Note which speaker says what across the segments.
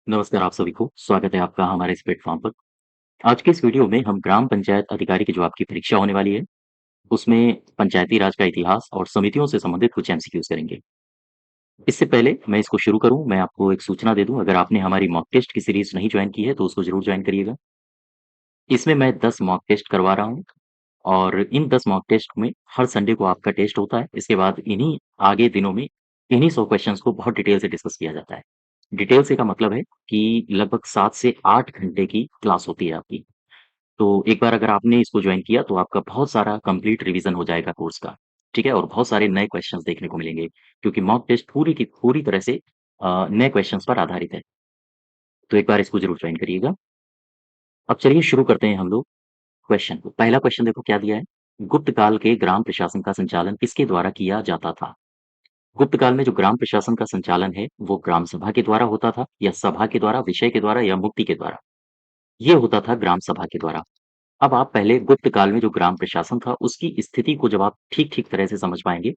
Speaker 1: नमस्कार आप सभी को, स्वागत है आपका हमारे इस प्लेटफ़ॉर्म पर। आज के इस वीडियो में हम ग्राम पंचायत अधिकारी की जो आपकी परीक्षा होने वाली है, उसमें पंचायती राज का इतिहास और समितियों से संबंधित कुछ एमसीक्यूज़ करेंगे। इससे पहले मैं इसको शुरू करूँ, मैं आपको एक सूचना दे दूँ, अगर आपने हमारी मॉक टेस्ट की सीरीज़ नहीं जॉइन की है, तो उसको ज़रूर जॉइन करिएगा। इसमें मैं 10 मॉक टेस्ट करवा रहा हूँ और इन 10 मॉक टेस्ट में हर संडे को आपका टेस्ट होता है। इसके बाद इन्हीं आगे दिनों में इन्हीं 100 क्वेश्चंस को बहुत डिटेल से डिस्कस किया जाता है। डिटेल से का मतलब है कि लगभग 7 से 8 घंटे की क्लास होती है आपकी। तो एक बार अगर आपने इसको जॉइन किया तो आपका बहुत सारा कंप्लीट रिवीजन हो जाएगा कोर्स का, ठीक है? और बहुत सारे नए क्वेश्चंस देखने को मिलेंगे क्योंकि मॉक टेस्ट पूरी की पूरी तरह से नए क्वेश्चंस पर आधारित है। तो एक बार इसको ज़रूर जॉइन करिएगा। अब चलिए शुरू करते हैं हम लोग क्वेश्चन को। पहला क्वेश्चन देखो क्या दिया है? गुप्त काल के ग्राम प्रशासन का संचालन किसके द्वारा किया जाता था? गुप्त काल में जो ग्राम प्रशासन का संचालन है, वो ग्राम सभा के द्वारा होता था या सभा के द्वारा, विषय के द्वारा या मुक्ति के द्वारा? ये होता था ग्राम सभा के द्वारा। अब आप पहले गुप्त काल में जो ग्राम प्रशासन था, उसकी स्थिति को जब आप ठीक-ठीक तरह से समझ पाएँगे,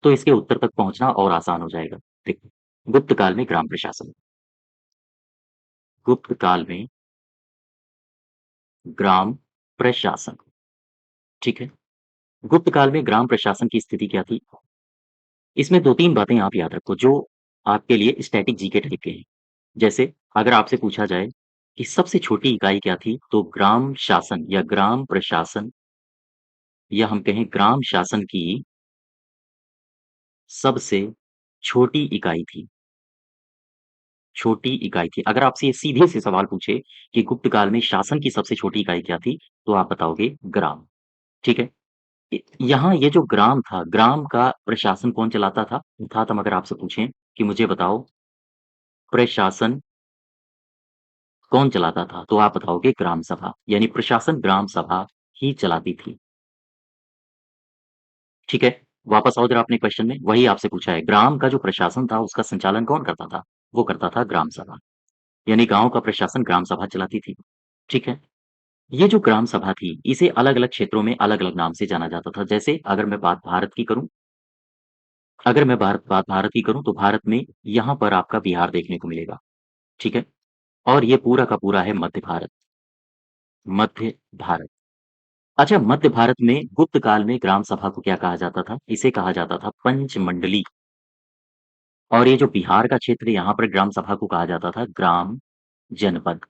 Speaker 1: तो इसके उत्तर तक पहुँचना और आसान हो जाएगा। देखिए, गुप्त काल में ग्राम प्रशासन, गुप्त काल में ग्राम प्रशासन, ठीक है? गुप्त काल में ग्राम प्रशासन की स्थिति क्या थी? इसमें 2-3 बातें आप याद रखो, जो आपके लिए स्टैटिक जीके टाइप के हैं। जैसे अगर आपसे पूछा जाए कि सबसे छोटी इकाई क्या थी? तो ग्राम शासन या ग्राम प्रशासन या हम कहें ग्राम शासन की सबसे छोटी इकाई थी। छोटी इकाई थी। अगर आपसे ये सीधे से सवाल पूछे कि गुप्त काल में शासन की सबसे छोटी इकाई क्या थी? तो आप बताओगे ग्राम, ठीक है? यहाँ ये जो ग्राम था, ग्राम का प्रशासन कौन चलाता था? अर्थात हम अगर आपसे पूछें कि मुझे बताओ प्रशासन कौन चलाता था? तो आप बताओगे ग्राम सभा, यानी प्रशासन ग्राम सभा ही चलाती थी, ठीक है? वापस आओ ज़रा अपने क्वेश्चन में, वही आपसे पूछा है, ग्राम का जो प्रशासन था, उसका संचालन कौन करता था? वो करता था ग्राम सभा, यानी गाँव का प्रशासन ग्राम सभा चलाती थी, ठीक है? ये जो ग्राम सभा थी, इसे अलग-अलग क्षेत्रों में अलग-अलग नाम से जाना जाता था। जैसे अगर मैं बात भारत की करूँ अगर मैं बात भारत की करूँ, तो भारत में यहाँ पर आपका बिहार देखने को मिलेगा, ठीक है? और ये पूरा का पूरा है मध्य भारत, मध्य भारत। अच्छा, मध्य भारत में गुप्त काल में ग्राम सभा को क्या कहा जाता था? इसे कहा जाता था पंचमंडली। और ये जो बिहार का क्षेत्र है, यहाँ पर ग्राम सभा को कहा जाता था ग्राम जनपद।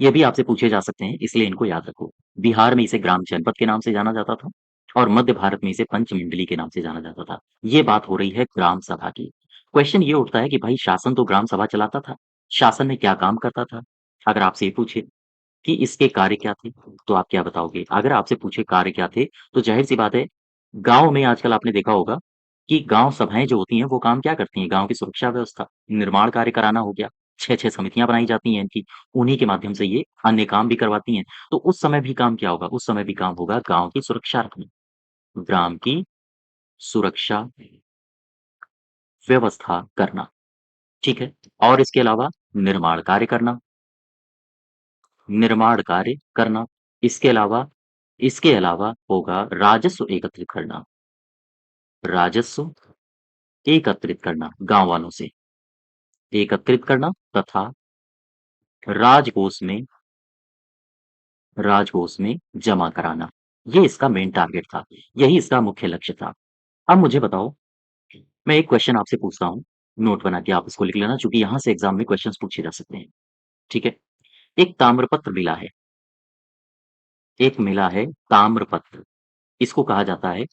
Speaker 1: ये भी आपसे पूछे जा सकते हैं, इसलिए इनको याद रखो। बिहार में इसे ग्राम जनपद के नाम से जाना जाता था और मध्य भारत में इसे पंचमंडली के नाम से जाना जाता था। ये बात हो रही है ग्राम सभा की। क्वेश्चन ये उठता है कि भाई शासन तो ग्राम सभा चलाता था, शासन में क्या काम करता था? अगर आपसे ये पूछे कि इसके कार्य क्या थे? तो आप क्या बताओगे? अगर आपसे पूछे कार्य क्या थे, तो ज़ाहिर-सी बात है, गाँव में आजकल आपने देखा होगा कि गाँव सभाएँ जो होती हैं, वो काम क्या करती हैं? गाँव की सुरक्षा व्यवस्था, निर्माण कार्य कराना हो गया, 6-6 समितियाँ बनाई जाती हैं इनकी, उन्हीं के माध्यम से ये अन्य काम भी करवाती हैं। तो उस समय भी काम क्या होगा? उस समय भी काम होगा गाँव की सुरक्षा रखना, ग्राम की सुरक्षा व्यवस्था करना, ठीक है? और इसके अलावा निर्माण कार्य करना, निर्माण कार्य करना। इसके अलावा होगा राजस्व एकत्रित करना, राजस्व एकत्रित करना गाँव वालों से, एकत्रित करना तथा राजकोष में राजकोष में जमा कराना। ये इसका मेन टारगेट था, यही इसका मुख्य लक्ष्य था। अब मुझे बताओ, मैं एक क्वेश्चन आपसे पूछता हूँ, नोट बना के आप इसको लिख लेना चूँकि यहाँ से एग्ज़ाम में क्वेश्चन्स पूछे जा सकते हैं, ठीक है? एक ताम्रपत्र मिला है, एक मिला है ताम्रपत्र, इसको कहा जाता है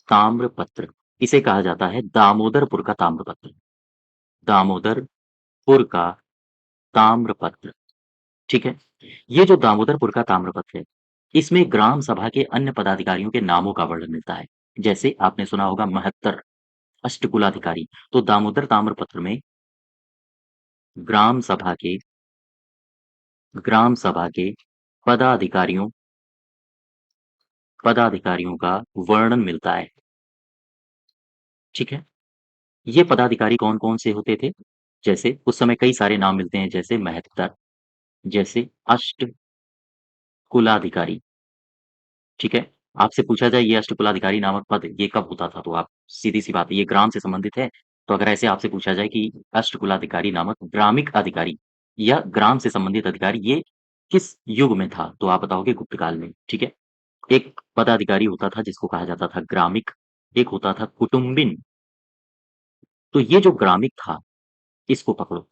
Speaker 1: ताम्रपत्र, इसे कहा जाता है दामोदरपुर का ताम्रपत्र, दामोदरपुर का ताम्रपत्र, ठीक है? ये जो दामोदरपुर का ताम्रपत्र है, इसमें ग्राम सभा के अन्य पदाधिकारियों के नामों का वर्णन मिलता है। जैसे आपने सुना होगा महत्तर, अष्टकुलाधिकारी, तो दामोदर ताम्रपत्र में ग्राम सभा के ग्राम सभा के पदाधिकारियों पदाधिकारियों का वर्णन मिलता है, ठीक है? ये पदाधिकारी कौन-कौन से होते थे? जैसे उस समय कई सारे नाम मिलते हैं जैसे महत्तर, जैसे अष्टकुलाधिकारी, ठीक है? आपसे पूछा जाए ये अष्टकुलाधिकारी नामक पद ये कब होता था? तो आप सीधी-सी बात है ये ग्राम से संबंधित है, तो अगर ऐसे आपसे पूछा जाए कि अष्टकुलाधिकारी नामक ग्रामिक अधिकारी या ग्राम से संबंधित अधिकारी ये किस युग में था? तो आप बताओगे गुप्त काल में, ठीक है? एक पदाधिकारी होता था जिसको कहा जाता था ग्रामिक, एक होता था कुटुम्बिन। तो ये जो ग्रामिक था, इसको पकड़ो।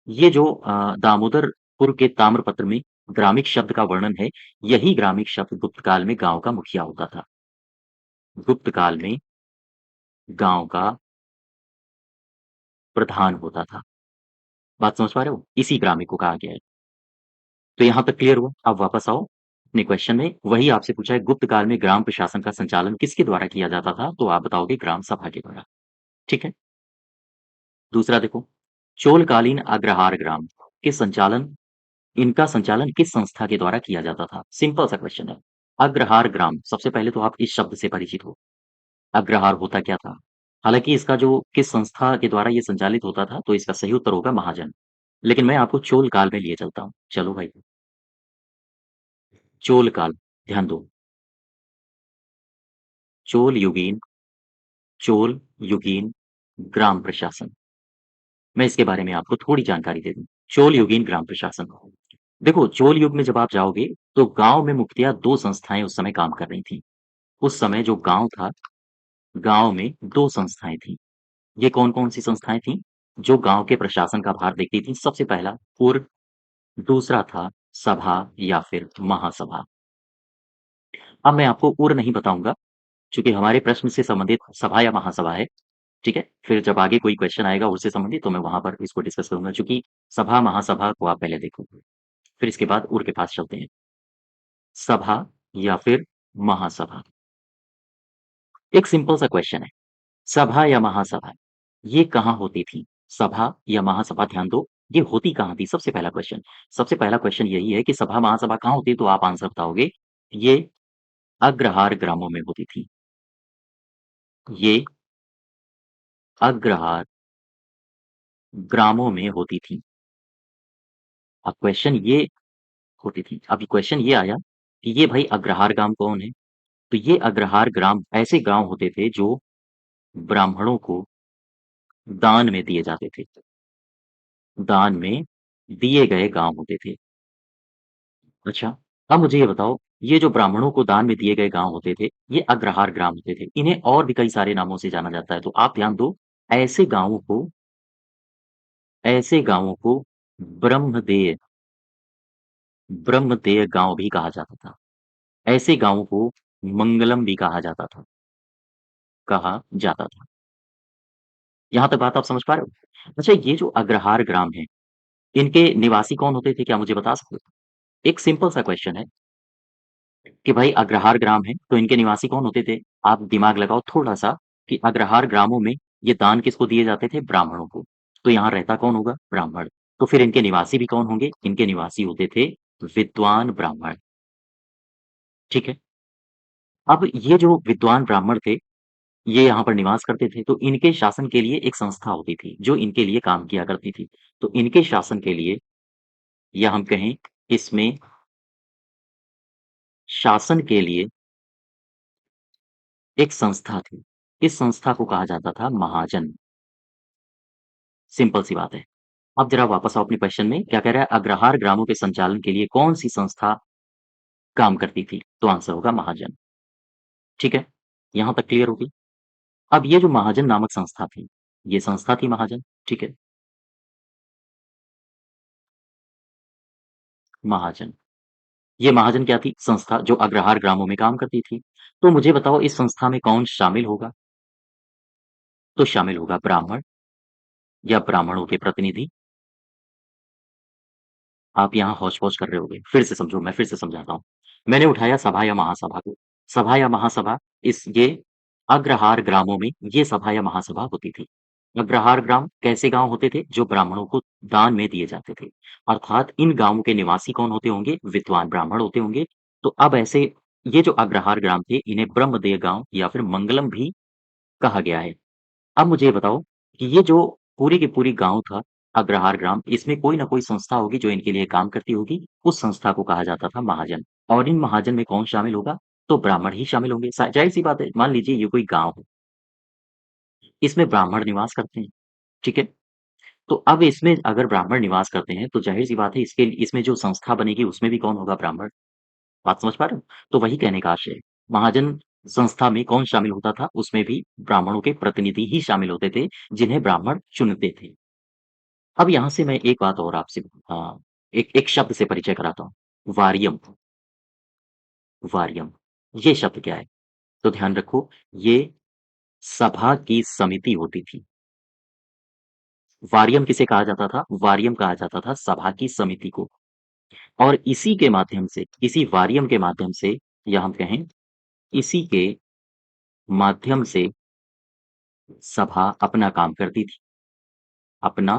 Speaker 1: ये जो दामोदरपुर के ताम्रपत्र में ग्रामिक शब्द का वर्णन है, यही ग्रामिक शब्द गुप्त काल में गाँव का मुखिया होता था। गुप्त काल में गाँव का प्रधान होता था। बात समझ पा रहे हो? इसी ग्रामिक को कहा गया है। तो यहाँ तक क्लियर हुआ? अब वापस आओ अपने क्वेश्चन में। वही आपसे पूछा है गुप्त काल में ग्राम प्रशासन का संचालन किसके द्वारा किया जाता था? तो आप बताओगे ग्राम सभा के द्वारा। ठीक है? दूसरा देखो, चोलकालीन अग्रहार ग्राम के संचालन इनका संचालन किस संस्था के द्वारा किया जाता था? सिंपल सा क्वेश्चन है। अग्रहार ग्राम, सबसे पहले तो आप इस शब्द से परिचित हो। अग्रहार होता क्या था? हालाँकि इसका जो किस संस्था के द्वारा ये संचालित होता था, तो इसका सही उत्तर होगा महाजन। लेकिन मैं आपको चोल काल में लिए चलता हूँ। चलो भाई, चोल काल, ध्यान दो। चोल युगीन चोल युगीन ग्राम प्रशासन। मैं इसके बारे में आपको थोड़ी जानकारी दे दूँ। चोल युगीन ग्राम प्रशासन। देखो, चोल युग में जब आप जाओगे, तो गाँव में मुख्यतः 2 संस्थाएँ उस समय काम कर रही थीं। उस समय जो गाँव था, गाँव में 2 संस्थाएँ थीं। ये कौन-कौन सी संस्थाएँ थीं? जो गाँव के प्रशासन का भार देखती थीं। सबसे पहला पूर्व, दूसरा था सभा या फिर महासभा। अब मैं आपको उर नहीं बताऊँगा, चूँकि हमारे प्रश्न से संबंधित सभा या महासभा है, ठीक है? फिर जब आगे कोई क्वेश्चन आएगा उर से संबंधित तो मैं वहाँ पर इसको डिस्कस करूँगा, चूँकि सभा, महासभा को आप पहले देखो, फिर इसके बाद उर के पास चलते हैं। सभा या फिर महासभा? एक सिंपल सा क्वेश्चन है, सभा या महासभा, ये कहाँ होती थी? सभा या महासभा, ध्यान दो, ये होती कहाँ थी? सबसे पहला क्वेश्चन। सबसे पहला क्वेश्चन यही है कि सभा, महासभा कहाँ होती है? तो आप आंसर बताओगे, ये अग्रहार ग्रामों में होती थी। ये अग्रहार ग्रामों में होती थी। अब क्वेश्चन ये होती थी। अभी क्वेश्चन ये आया कि ये भाई अग्रहार ग्राम कौन है? तो ये अग्रहार ग्राम ऐसे गाँव होते थे जो ब्राह्मणों को दान में दिए जाते थे। दान में दिए गए गाँव होते थे। अच्छा, अब मुझे ये बताओ, ये जो ब्राह्मणों को दान में दिए गए गाँव होते थे, ये अग्रहार ग्राम होते थे। इन्हें और भी कई सारे नामों से जाना जाता है, तो आप ध्यान दो, ऐसे गाँवों को ऐसे गाँवों को ब्रह्मदेय ब्रह्मदेय गाँव भी कहा जाता था। ऐसे गाँवों को मंगलम भी कहा जाता था। यहाँ तक बात आप समझ पा रहे हो? अच्छा, ये जो अग्रहार ग्राम है, इनके निवासी कौन होते थे, क्या मुझे बता सकते हो? एक सिंपल सा क्वेश्चन है कि भाई अग्रहार ग्राम है, तो इनके निवासी कौन होते थे? आप दिमाग लगाओ थोड़ा-सा कि अग्रहार ग्रामों में ये दान किसको दिए जाते थे? ब्राह्मणों को। तो यहाँ रहता कौन होगा? ब्राह्मण। तो फिर इनके निवासी भी कौन होंगे? इनके निवासी होते थे विद्वान ब्राह्मण, ठीक है? अब ये जो विद्वान ब्राह्मण थे, ये यहाँ पर निवास करते थे, तो इनके शासन के लिए एक संस्था होती थी, जो इनके लिए काम किया करती थी। तो इनके शासन के लिए या हम कहें इसमें शासन के लिए एक संस्था थी। इस संस्था को कहा जाता था महाजन। सिंपल सी बात है। अब ज़रा वापस आओ अपने क्वेश्चन में, क्या कह रहा है? अग्रहार ग्रामों के संचालन के लिए कौन-सी संस्था काम करती थी? तो आंसर होगा महाजन, ठीक है? यहाँ तक क्लियर होगी? अब ये जो महाजन नामक संस्था थी, ये संस्था थी महाजन, ठीक है? महाजन। ये महाजन क्या थी? संस्था जो अग्रहार ग्रामों में काम करती थी। तो मुझे बताओ इस संस्था में कौन शामिल होगा? तो शामिल होगा ब्राह्मण या ब्राह्मणों के प्रतिनिधि। आप यहाँ हौच-पौच कर रहे होगे। फिर से समझो, मैं फिर से समझाता हूँ। मैंने उठाया सभा या महासभा को। सभा या महासभा इस ये अग्रहार ग्रामों में ये सभा या महासभा होती थी। अग्रहार ग्राम कैसे गाँव होते थे? जो ब्राह्मणों को दान में दिए जाते थे। अर्थात इन गाँवों के निवासी कौन होते होंगे? विद्वान ब्राह्मण होते होंगे। तो अब ऐसे ये जो अग्रहार ग्राम थे, इन्हें ब्रह्मदेय गाँव या फिर मंगलम भी कहा गया है। अब मुझे ये बताओ कि ये जो पूरी की पूरी गाँव था, अग्रहार ग्राम, इसमें कोई न कोई संस्था होगी जो इनके लिए काम करती होगी, उस संस्था को कहा जाता था महाजन। और इन महाजन में कौन शामिल होगा? तो ब्राह्मण ही शामिल होंगे। ज़ाहिर-सी बात है, मान लीजिए ये कोई गाँव है, इसमें ब्राह्मण निवास करते हैं। ठीक है? तो अब इसमें अगर ब्राह्मण निवास करते हैं, तो ज़ाहिर-सी बात है इसमें जो संस्था बनेगी उसमें भी कौन होगा? ब्राह्मण। बात समझ पा रहे हो? तो वही कहने का आशय है। महाजन संस्था में कौन शामिल होता था? उसमें भी ब्राह्मणों के प्रतिनिधि ही शामिल होते थे, जिन्हें ब्राह्मण चुनते थे। अब यहाँ से मैं एक बात और आपसे एक एक शब्द से परिचय कराता हूँ। वारियम, वारियम। ये शब्द क्या है? तो ध्यान रखो, ये सभा की समिति होती थी। वारियम किसे कहा जाता था? वारियम कहा जाता था सभा की समिति को। और इसी के माध्यम से, इसी वारियम के माध्यम से, या हम कहें इसी के माध्यम से सभा अपना काम करती थी, अपना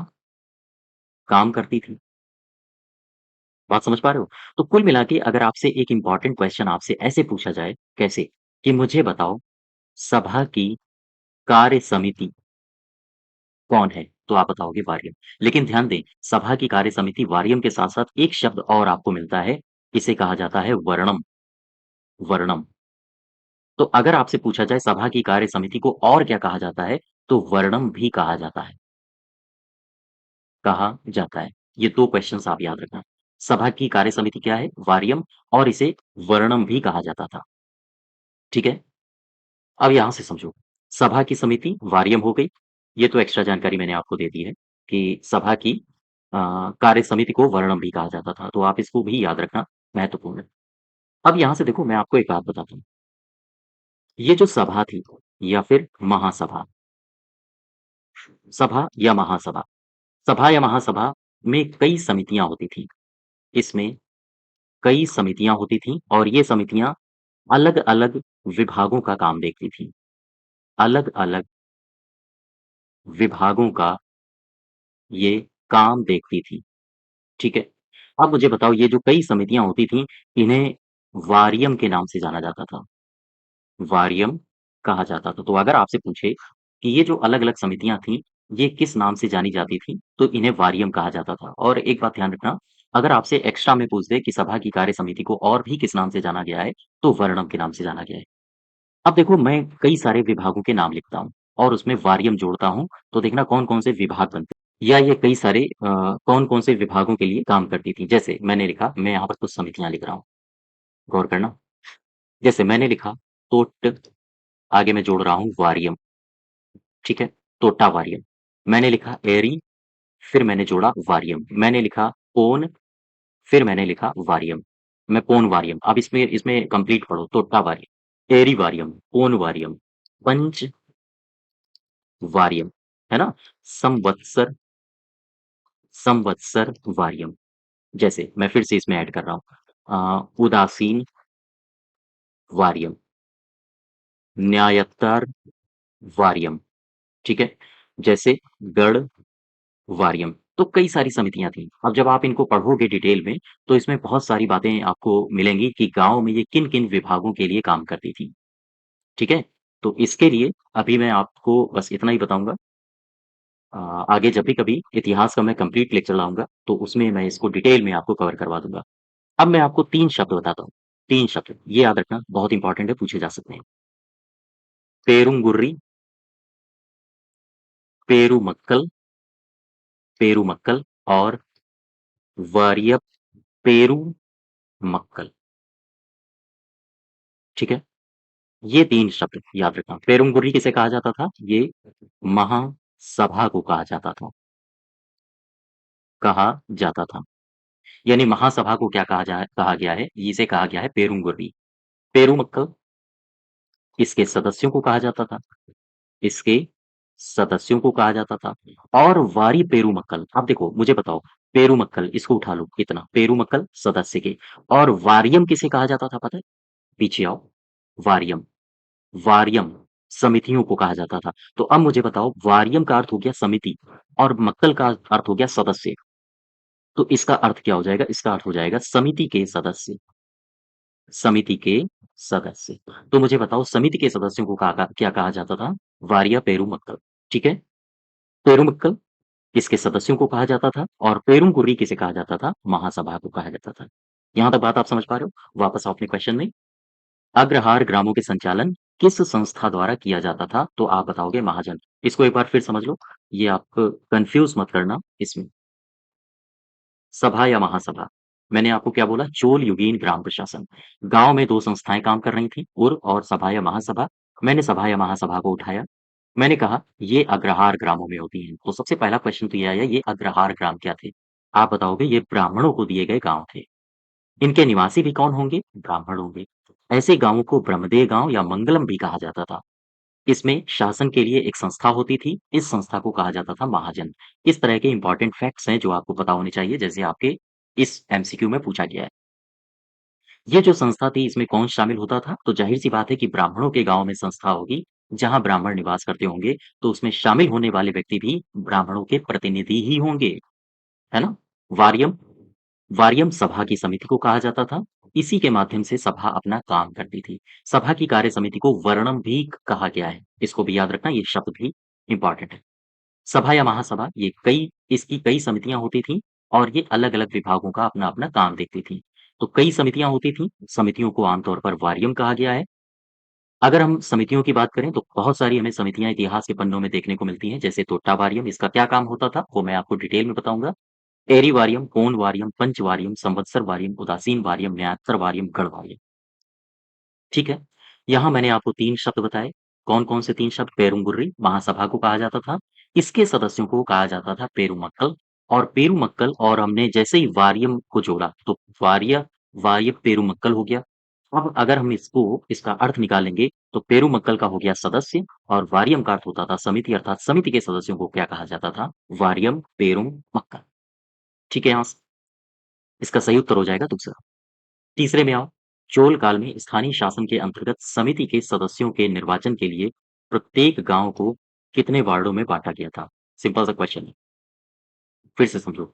Speaker 1: काम करती थी। बात समझ पा रहे हो? तो कुल मिला के अगर आपसे एक इम्पोर्टेंट क्वेश्चन आपसे ऐसे पूछा जाए, कैसे? कि मुझे बताओ सभा की कार्य समिति कौन है? तो आप बताओगे वारियम। लेकिन ध्यान दें, सभा की कार्य समिति वारियम के साथ-साथ एक शब्द और आपको मिलता है, इसे कहा जाता है वर्णम, वर्णम। तो अगर आपसे पूछा जाए सभा की कार्य समिति को और क्या कहा जाता है, तो वर्णम भी कहा जाता है, कहा जाता है। ये 2 क्वेश्चन्स आप याद रखना। सभा की कार्य समिति क्या है? वारियम, और इसे वर्णम भी कहा जाता था, ठीक है? अब यहाँ से समझो, सभा की समिति वारियम हो गई, ये तो एक्स्ट्रा जानकारी मैंने आपको दे दी है कि सभा की अ, कार्य समिति को वर्णम भी कहा जाता था, तो आप इसको भी याद रखना, महत्वपूर्ण है। अब यहाँ से देखो मैं आपको एक बात बताता हूँ, ये जो सभा थी या फिर महासभा, सभा या महासभा, सभा या महासभा में कई समितियाँ होती थीं। इसमें कई समितियाँ होती थीं और ये समितियाँ अलग-अलग विभागों का काम देखती थीं। अलग-अलग विभागों का ये काम देखती थी, ठीक है? अब मुझे बताओ ये जो कई समितियाँ होती थीं, इन्हें वारियम के नाम से जाना जाता था, वारियम कहा जाता था। तो अगर आपसे पूछे कि ये जो अलग-अलग समितियाँ थीं, ये किस नाम से जानी जाती थीं, तो इन्हें वारियम कहा जाता था। और एक बात ध्यान रखना, अगर आपसे एक्स्ट्रा में पूछ दे कि सभा की कार्य समिति को और भी किस नाम से जाना गया है, तो वर्णम के नाम से जाना गया है। अब देखो मैं कई सारे विभागों के नाम लिखता हूँ और उसमें वारियम जोड़ता हूँ, तो देखना कौन-कौन से विभाग बनते हैं। या ये कई सारे कौन-कौन से विभागों के लिए काम करती थी। जैसे मैंने लिखा, मैं यहाँ पर कुछ समितियाँ लिख रहा हूँ, गौर करना। जैसे मैंने लिखा तोट, आगे मैं जोड़ रहा हूँ वारियम, ठीक है? तोटा वारियम। मैंने लिखा एरी, फिर मैंने जोड़ा वारियम। मैंने लिखा पोन, फिर मैंने लिखा वारियम। मैं पोन वारियम, अब इसमें इसमें कंप्लीट पढ़ो, तोटा वारियम, एरी वारियम, पोन वारियम, पंच वारियम, है ना? संवत्सर, संवत्सर वारियम। जैसे मैं फिर से इसमें ऐड कर रहा हूँ उदासीन वारियम, न्यायोत्तर वारियम, ठीक है? जैसे गढ़ वारियम। तो कई सारी समितियाँ थीं। अब जब आप इनको पढ़ोगे डिटेल में, तो इसमें बहुत सारी बातें आपको मिलेंगी कि गाँव में ये किन-किन विभागों के लिए काम करती थी, ठीक है? तो इसके लिए अभी मैं आपको बस इतना ही बताऊँगा। आगे जब भी कभी इतिहास का मैं कंप्लीट लेक्चर लाऊँगा, तो उसमें मैं इसको डिटेल में आपको कवर करवा दूँगा। अब मैं आपको 3 शब्द बताता हूँ, 3 शब्द, ये याद रखना बहुत इंपॉर्टेंट है, पूछे जा सकते हैं। पेरुंगुर्री, पेरूमक्कल, पेरूमक्कल और वारियप पेरूमक्कल, ठीक है? ये 3 शब्द याद रखना। पेरुंगुर्री किसे कहा जाता था? ये महासभा को कहा जाता था, कहा जाता था। यानी महासभा को क्या कहा गया है? इसे कहा गया है पेरुंगुर्री। पेरूमक्कल इसके सदस्यों को कहा जाता था, इसके सदस्यों को कहा जाता था। और वारी पेरूमक्कल, अब देखो मुझे बताओ, पेरूमक्कल इसको उठा लो इतना, पेरूमक्कल सदस्य के, और वारियम किसे कहा जाता था पता है? पीछे आओ, वारियम, वारियम समितियों को कहा जाता था। तो अब मुझे बताओ, वारियम का अर्थ हो गया समिति और मक्कल का अर्थ हो गया सदस्य। तो इसका अर्थ क्या हो जाएगा? इसका अर्थ हो जाएगा समिति के सदस्य, समिति के सदस्य। तो मुझे बताओ समिति के सदस्यों को क्या कहा जाता था? वारिया पेरूमक्कल, ठीक है? पेरूमक्कल इसके सदस्यों को कहा जाता था और पेरूमकुर्री किसे कहा जाता था? महासभा को कहा जाता था। यहाँ तक बात आप समझ पा रहे हो? वापस आओ अपने क्वेश्चन में। अग्रहार ग्रामों के संचालन किस संस्था द्वारा किया जाता था? तो आप बताओगे महाजन। इसको एक बार फिर समझ लो, ये आप कन्फ्यूज़ मत करना इसमें। सभा या महासभा, मैंने आपको क्या बोला? चोल युगीन ग्राम प्रशासन। गाँव में 2 संस्थाएँ काम कर रही थीं, उर और सभा या महासभा। मैंने सभा या महासभा को उठाया। मैंने कहा, ये अग्रहार ग्रामों में होती हैं। तो सबसे पहला क्वेश्चन तो ये आया, ये अग्रहार ग्राम क्या थे? आप बताओगे ये ब्राह्मणों को दिए गए गाँव थे। इनके निवासी भी कौन होंगे? ब्राह्मण होंगे। ऐसे गाँवों को ब्रह्मदेव गाँव या मंगलम भी कहा जाता था। इसमें शासन के लिए एक संस्था होती थी, इस संस्था को कहा जाता था महाजन। इस तरह के इंपॉर्टेंट फैक्ट्स हैं जो आपको पता होने चाहिए, जैसे आपके इस एमसीक्यू में पूछा गया है। ये जो संस्था थी इसमें कौन शामिल होता था? तो ज़ाहिर-सी बात है कि ब्राह्मणों के गाँव में संस्था होगी, जहाँ ब्राह्मण निवास करते होंगे, तो उसमें शामिल होने वाले व्यक्ति भी ब्राह्मणों के प्रतिनिधि ही होंगे, है ना? वारियम वारियम सभा की समिति को कहा जाता था। इसी के माध्यम से सभा अपना काम करती थी। सभा की कार्य समिति को वर्णम भी कहा गया है। इसको भी याद रखना, ये शब्द भी इम्पोर्टेंट है। सभा या महासभा ये कई इसकी कई समितियाँ होती थीं और ये अलग-अलग विभागों का अपना-अपना काम देखती थीं। तो कई समितियाँ होती थीं, समितियों को आमतौर पर वारियम कहा गया है। अगर हम समितियों की बात करें तो बहुत सारी हमें समितियाँ इतिहास के पन्नों में देखने को मिलती हैं, जैसे तोट्टा वारियम, इसका क्या काम होता था, वो मैं आपको डिटेल में बताऊँगा। एरी वारियम, कोन वारियम, पंच वारियम, संवत्सर वारियम, उदासीन वारियम, न्यायत्तर वारियम, गढ़ वारियम। ठीक है? यहाँ मैंने आपको 3 शब्द बताए। कौन-कौन से 3 शब्द? पेरुम्बुर्री, महासभा को कहा जाता था। इसके सदस्यों को कहा जाता था पेरुमक्कल, और पेरुमक्कल और हमने जैसे ही वारियम को जोड़ा तो वार्य पेरुमक्कल हो गया। अब अगर हम इसका अर्थ निकालेंगे तो पेरुमक्कल का हो गया सदस्य और वारियम का अर्थ होता था समिति, अर्थात समिति के सदस्यों को क्या कहा जाता था? वारियम पेरुम मक्कल। ठीक है यहाँ से? इसका सही उत्तर हो जाएगा दूसरा। तीसरे में आओ। चोल काल में स्थानीय शासन के अंतर्गत समिति के सदस्यों के निर्वाचन के लिए प्रत्येक गांव को कितने वार्डों में बांटा गया था? सिंपल सा क्वेश्चन है, फिर से समझो।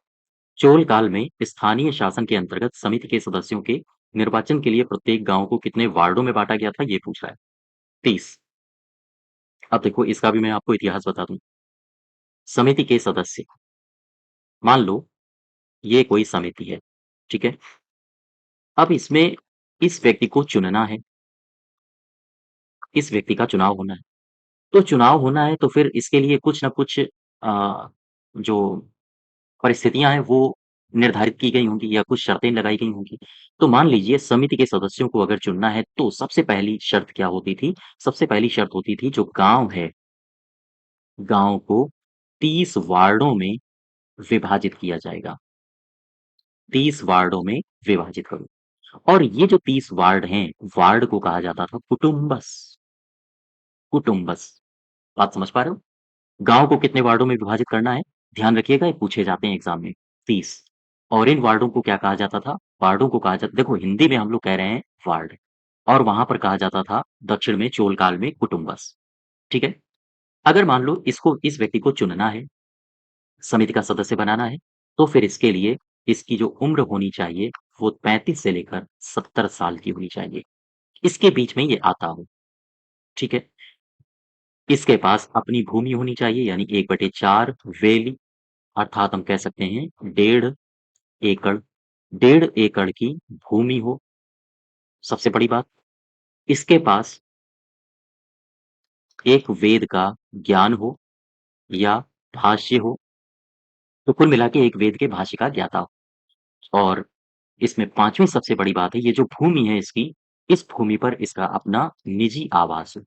Speaker 1: चोल काल में स्थानीय शासन के अंतर्गत समिति के सदस्यों के निर्वाचन के लिए प्रत्येक गांव को कितने वार्डों में बांटा गया था, ये पूछ रहा है। 30। अब देखो इसका भी मैं आपको इतिहास बता दूं। समिति के सदस्य, मान लो ये कोई समिति है, ठीक है? अब इसमें इस व्यक्ति को चुनना है, इस व्यक्ति का चुनाव होना है। तो चुनाव होना है तो फिर इसके लिए कुछ न कुछ जो परिस्थितियाँ हैं वो निर्धारित की गई होंगी या कुछ शर्तें लगाई गई होंगी। तो मान लीजिए समिति के सदस्यों को अगर चुनना है तो सबसे पहली शर्त क्या होती थी? सबसे पहली शर्त होती थी जो गाँव है, गाँव को 30 वार्डों में विभाजित किया जाएगा। 30 वार्डों में विभाजित करो, और ये जो 30 वार्ड हैं, वार्ड को कहा जाता था कुटुम्बस। कुटुम्बस, बात समझ पा रहे हो? गाँव को कितने वार्डों में विभाजित करना है? ध्यान रखिएगा, ये पूछे जाते हैं एग्ज़ाम में, 30। और इन वार्डों को क्या कहा जाता था? वार्डों को कहा जाता, देखो हिंदी में हम लोग कह रहे हैं वार्ड, और वहाँ पर कहा जाता था दक्षिण में चोल काल में कुटुम्बस, ठीक है? अगर मान लो इस व्यक्ति को चुनना है, समिति का सदस्य बनाना है, तो फिर इसके लिए इसकी जो उम्र होनी चाहिए, वो 35 से लेकर 70 साल की होनी चाहिए। इसके बीच में ये आता हो, ठीक है? इसके पास अपनी भूमि होनी चाहिए, यानी 1/4 वेली, अर्थात हम कह सकते हैं 1.5 एकड़, 1.5 एकड़ की भूमि हो, सबसे बड़ी बात। इसके पास एक वेद का ज्ञान हो या भाष्य हो, तो कुल मिला के एक वेद के भाष्य का ज्ञाता हो। और इसमें 5वीं सबसे बड़ी बात है, ये जो भूमि है इसकी, इस भूमि पर इसका अपना निजी आवास हो,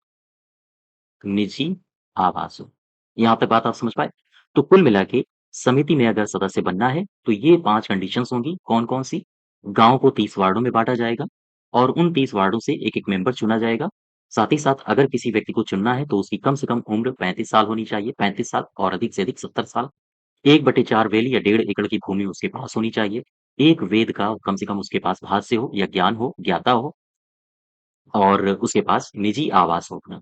Speaker 1: निजी आवास हो। यहाँ तक बात आप समझ पाए? तो कुल मिला के समिति में अगर सदस्य बनना है, तो ये 5 कंडीशंस होंगी। कौन-कौन सी? गाँव को 30 वार्डों में बाँटा जाएगा और उन 30 वार्डों से एक-एक मेंबर चुना जाएगा। साथ ही साथ अगर किसी व्यक्ति को चुनना है, तो उसकी कम से कम उम्र 35 साल होनी चाहिए, 35 साल, और अधिक से अधिक 70 साल। 1/4 वेली या 1.5 एकड़ की भूमि उसके पास होनी चाहिए। एक वेद का कम से कम उसके पास भाष्य हो या ज्ञान हो, ज्ञाता हो, और उसके पास निजी आवास हो अपना।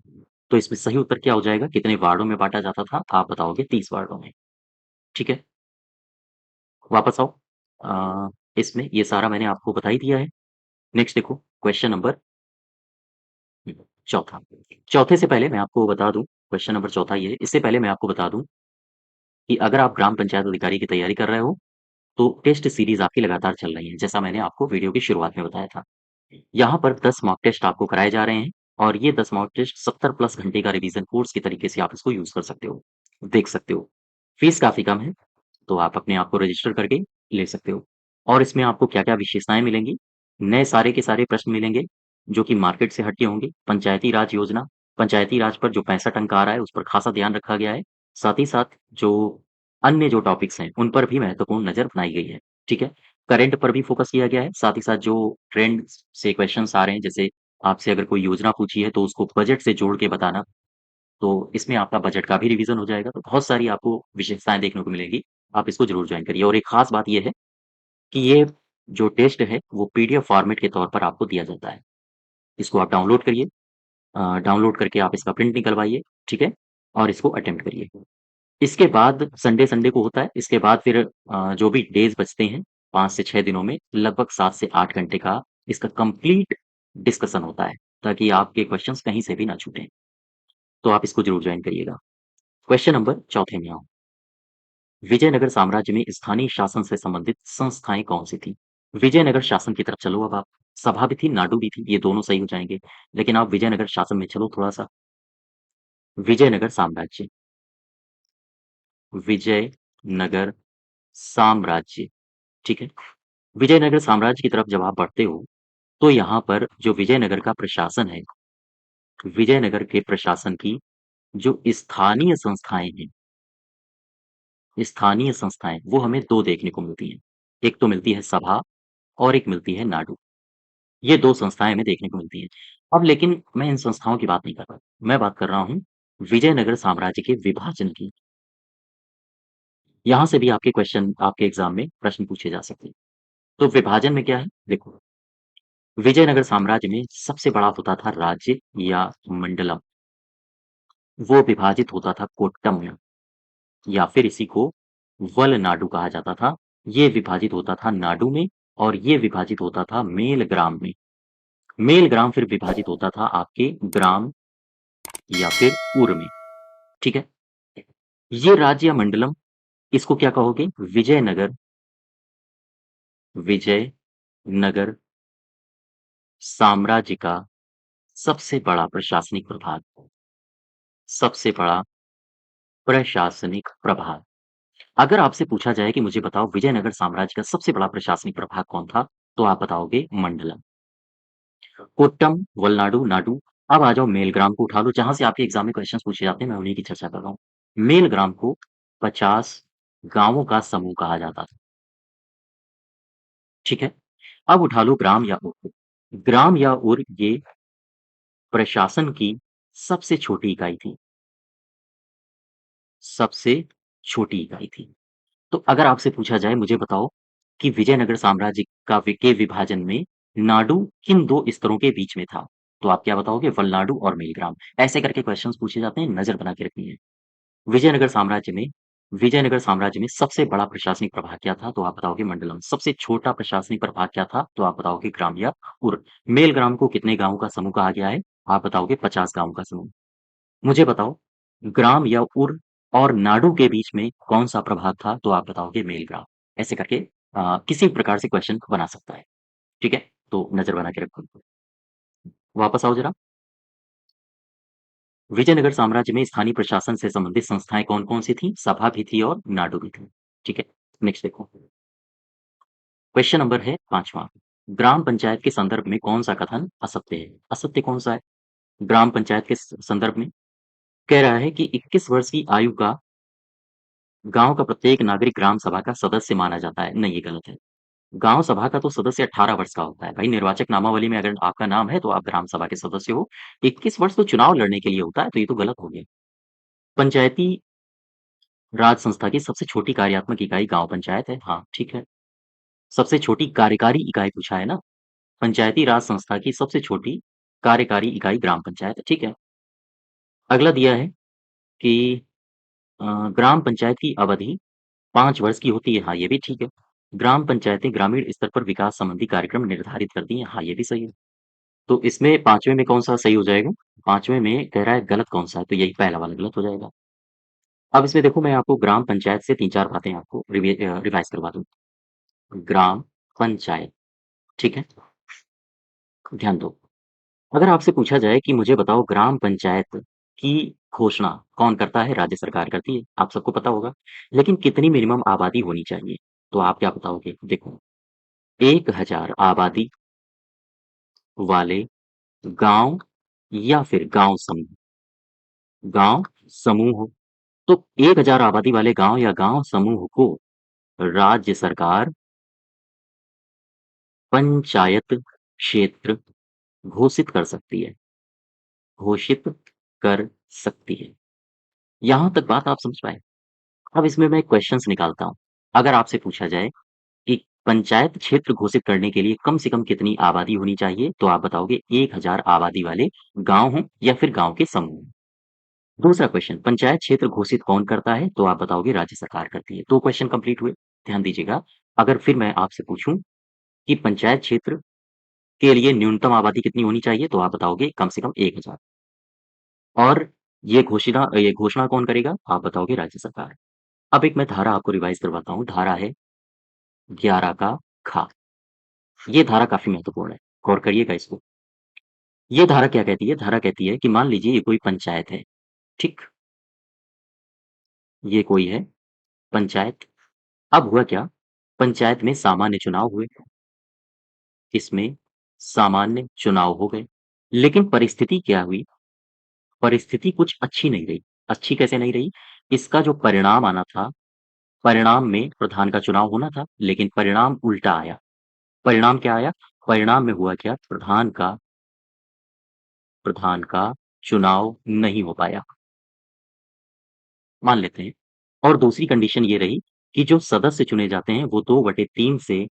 Speaker 1: तो इसमें सही उत्तर क्या हो जाएगा? कितने वार्डों में बाँटा जाता था? आप बताओगे 30 वार्डों में। ठीक है? वापस आओ। इसमें ये सारा मैंने आपको बता ही दिया है। नेक्स्ट देखो, क्वेश्चन नंबर चौथा। चौथे से पहले मैं आपको बता दूँ, क्वेश्चन नंबर चौथा ये है, इससे पहले मैं आपको बता दूँ कि अगर आप ग्राम पंचायत अधिकारी की तैयारी कर रहे हो, तो टेस्ट सीरीज़ आपकी लगातार चल रही है, जैसा मैंने आपको वीडियो की शुरुआत में बताया था। यहाँ पर 10 मॉक टेस्ट आपको कराए जा रहे हैं। और ये 10 मॉक टेस्ट 70 प्लस घंटे का रिवीजन कोर्स के तरीके से आप इसको यूज़ कर सकते हो, देख सकते हो। फीस काफ़ी कम है, तो आप अपने आप को रजिस्टर करके ले सकते हो। और इसमें आपको क्या-क्या विशेषताएँ मिलेंगी, नए सारे के सारे प्रश्न मिलेंगे, जो कि मार्केट से हटके होंगे। पंचायती राज योजना, पंचायती राज पर जो 65 अंक आ रहा है, उस पर खासा ध्यान रखा गया है। साथ ही साथ जो अन्य जो टॉपिक्स हैं, उन पर भी महत्वपूर्ण नज़र बनाई गई है, ठीक है? करंट पर भी फ़ोकस किया गया है, साथ ही साथ जो ट्रेंड से क्वेश्चन्स आ रहे हैं, जैसे आपसे अगर कोई योजना पूछी है, तो उसको बजट से जोड़ के बताना, तो इसमें आपका बजट का भी रिवीजन हो जाएगा। तो बहुत सारी आपको विशेषताएँ देखने को मिलेगी। आप इसको ज़रूर जॉइन करिए और एक ख़ास बात ये है कि ये जो टेस्ट है, वो पीडीएफ फॉर्मेट के तौर पर आपको दिया जाता है। इसको आप डाउनलोड करिए, डाउनलोड करके आप इसका प्रिंट निकलवाइए, ठीक है? और इसको अटेम्प्ट करिए। इसके बाद संडे को होता है, इसके बाद फिर जो भी डेज़ बचते हैं, 5 से 6 दिनों में लगभग 7 से 8 घंटे का इसका कंप्लीट डिस्कशन होता है, ताकि आपके क्वेश्चन्स कहीं से भी ना छूटें। तो आप इसको ज़रूर जॉइन करिएगा। क्वेश्चन नंबर चौथे में आओ। विजयनगर साम्राज्य में स्थानीय शासन से संबंधित संस्थाएँ कौन-सी थीं? विजयनगर शासन की तरफ चलो अब आप। सभा भी थी, नाडु भी थी, ये दोनों सही हो जाएँगे। लेकिन आप विजयनगर शासन में चलो थोड़ा-सा। विजयनगर साम्राज्य, विजयनगर साम्राज्य, ठीक है? विजयनगर साम्राज्य की तरफ जब आप बढ़ते हो, तो यहाँ पर जो विजयनगर का प्रशासन है, विजयनगर के प्रशासन की जो स्थानीय संस्थाएँ, वो हमें 2 देखने को मिलती हैं। एक तो मिलती है सभा और एक मिलती है नाडु। ये 2 संस्थाएँ हमें देखने को मिलती हैं। अब लेकिन मैं इन संस्थाओं की बात नहीं कर रहा, मैं बात कर रहा हूँ विजयनगर साम्राज्य के विभाजन की। यहाँ से भी आपके क्वेश्चन आपके एग्ज़ाम में प्रश्न पूछे जा सकते हैं। तो विभाजन में क्या है? देखो, विजयनगर साम्राज्य में सबसे बड़ा होता था राज्य या मंडलम, वो विभाजित होता था कोट्टम में या फिर इसी को वलनाडु कहा जाता था। ये विभाजित होता था नाडु में और ये विभाजित होता था मेलग्राम में। मेलग्राम फिर विभाजित होता था आपके ग्राम या फिर उर में, ठीक है? ये राज्य या मंडलम इसको क्या कहोगे? विजयनगर साम्राज्य का सबसे बड़ा प्रशासनिक प्रभाग, सबसे बड़ा प्रशासनिक प्रभाग। अगर आपसे पूछा जाए कि मुझे बताओ विजयनगर साम्राज्य का सबसे बड़ा प्रशासनिक प्रभाग कौन था? तो आप बताओगे मंडलम। कोट्टम, वलनाडु, नाडु। अब आ जाओ मेलग्राम को उठा लो, जहाँ से आपके एग्ज़ाम में क्वेश्चन्स पूछे जाते हैं, मैं उन्हीं की चर्चा कर रहा हूँ। मेलग्राम को 50 गाँवों का समूह कहा जाता था, ठीक है? अब उठा लो ग्राम या उर। ग्राम या उर ये प्रशासन की सबसे छोटी इकाई थी, सबसे छोटी इकाई थी। तो अगर आपसे पूछा जाए मुझे बताओ कि विजयनगर साम्राज्य का के विभाजन में नाडु किन 2 स्तरों के बीच में था? तो आप क्या बताओगे? वलनाडु और मेलग्राम। ऐसे करके क्वेश्चन्स पूछे जाते हैं, नज़र बना के रखनी है। विजयनगर साम्राज्य में विजयनगर साम्राज्य में सबसे बड़ा प्रशासनिक प्रभाग क्या था? तो आप बताओगे मंडलम। सबसे छोटा प्रशासनिक प्रभाग क्या था? तो आप बताओगे ग्राम या उर। मेलग्राम को कितने गाँवों का समूह कहा गया है? आप बताओगे 50 गाँवों का समूह। मुझे बताओ, ग्राम या उर और नाडु के बीच में कौन-सा प्रभाग था? तो आप बताओगे मेलग्राम। ऐसे करके किसी प्रकार से क्वेश्चन बना सकता है, ठीक है? तो नज़र बना के रखो। वापस आओ ज़रा। विजयनगर साम्राज्य में स्थानीय प्रशासन से संबंधित संस्थाएँ कौन-कौन सी थीं? सभा भी थी और नाडु भी थी, ठीक है? नेक्स्ट देखो। क्वेश्चन नंबर है 5वाँ। ग्राम पंचायत के संदर्भ में कौन-सा कथन असत्य है? असत्य कौन-सा है? ग्राम पंचायत के संदर्भ में कह रहा है कि 21 वर्ष की आयु का गाँव का प्रत्येक नागरिक ग्राम सभा का सदस्य माना जाता है। नहीं, ये गलत है। गाँव सभा का तो सदस्य 18 वर्ष का होता है। भाई निर्वाचक नामावली में अगर आपका नाम है तो आप ग्राम सभा के सदस्य हो। 21 वर्ष तो चुनाव लड़ने के लिए होता है, तो ये तो गलत हो गया। पंचायती राज संस्था की सबसे छोटी कार्यात्मक इकाई गाँव पंचायत है। हाँ, ठीक है। सबसे छोटी कार्यकारी इकाई पूछा है ना? पंचायती राज संस्था की सबसे छोटी कार्यकारी इकाई ग्राम पंचायत है, ठीक है। अगला दिया है कि अ, ग्राम पंचायत की अवधि 5 वर्ष की होती है। हाँ, ये भी ठीक है। ग्राम पंचायतें ग्रामीण स्तर पर विकास संबंधी कार्यक्रम निर्धारित करती हैं। हाँ, ये भी सही है। तो इसमें 5वें में कौन-सा सही हो जाएगा? 5वें में कह रहा है गलत कौन-सा है? तो यही पहला वाला गलत हो जाएगा। अब इसमें देखो मैं आपको ग्राम पंचायत से 3-4 बातें आपको रिवाइज़ करवा दूँ। ग्राम पंचायत, ठीक है? ध्यान दो। अगर आपसे पूछा जाए कि मुझे बताओ ग्राम पंचायत की घोषणा कौन करता है? राज्य सरकार करती है, आप सबको पता होगा। लेकिन कितनी मिनिमम आबादी होनी चाहिए? तो आप क्या बताओगे? देखो, 1000 आबादी वाले गाँव या फिर गाँव समूह? गाँव समूह। तो 1000 आबादी वाले गाँव या गाँव समूह को राज्य सरकार पंचायत क्षेत्र घोषित कर सकती है, घोषित कर सकती है। यहाँ तक बात आप समझ पाए? अब इसमें मैं क्वेश्चंस निकालता हूँ। अगर आपसे पूछा जाए कि पंचायत क्षेत्र घोषित करने के लिए कम से कम कितनी आबादी होनी चाहिए? तो आप बताओगे 1000 आबादी वाले गाँव हों या फिर गाँव के समूह। दूसरा क्वेश्चन, पंचायत क्षेत्र घोषित कौन करता है? तो आप बताओगे राज्य सरकार करती है। 2 क्वेश्चन कंप्लीट हुए। ध्यान दीजिएगा, अगर फिर मैं आपसे पूछूँ कि पंचायत क्षेत्र के लिए न्यूनतम आबादी कितनी होनी चाहिए? तो आप बताओगे कम से कम 1000। और ये घोषणा कौन करेगा? आप बताओगे राज्य सरकार। अब एक मैं धारा आपको रिवाइज़ करवाता हूँ। धारा है 11 का खा। ये धारा काफ़ी महत्वपूर्ण है, गौर करिएगा इसको। ये धारा क्या कहती है? धारा कहती है कि मान लीजिए ये कोई पंचायत है, ठीक? ये कोई है पंचायत। अब हुआ क्या? पंचायत में सामान्य चुनाव हुए, इसमें सामान्य चुनाव हो गए। लेकिन परिस्थिति क्या हुई? परिस्थिति कुछ अच्छी नहीं रही। अच्छी कैसे नहीं रही? इसका जो परिणाम आना था, परिणाम में प्रधान का चुनाव होना था, लेकिन परिणाम उल्टा आया। परिणाम क्या आया? परिणाम में हुआ क्या? प्रधान का चुनाव नहीं हो पाया। मान लेते हैं। और दूसरी कंडीशन ये रही कि जो सदस्य चुने जाते हैं, वो 2/3 से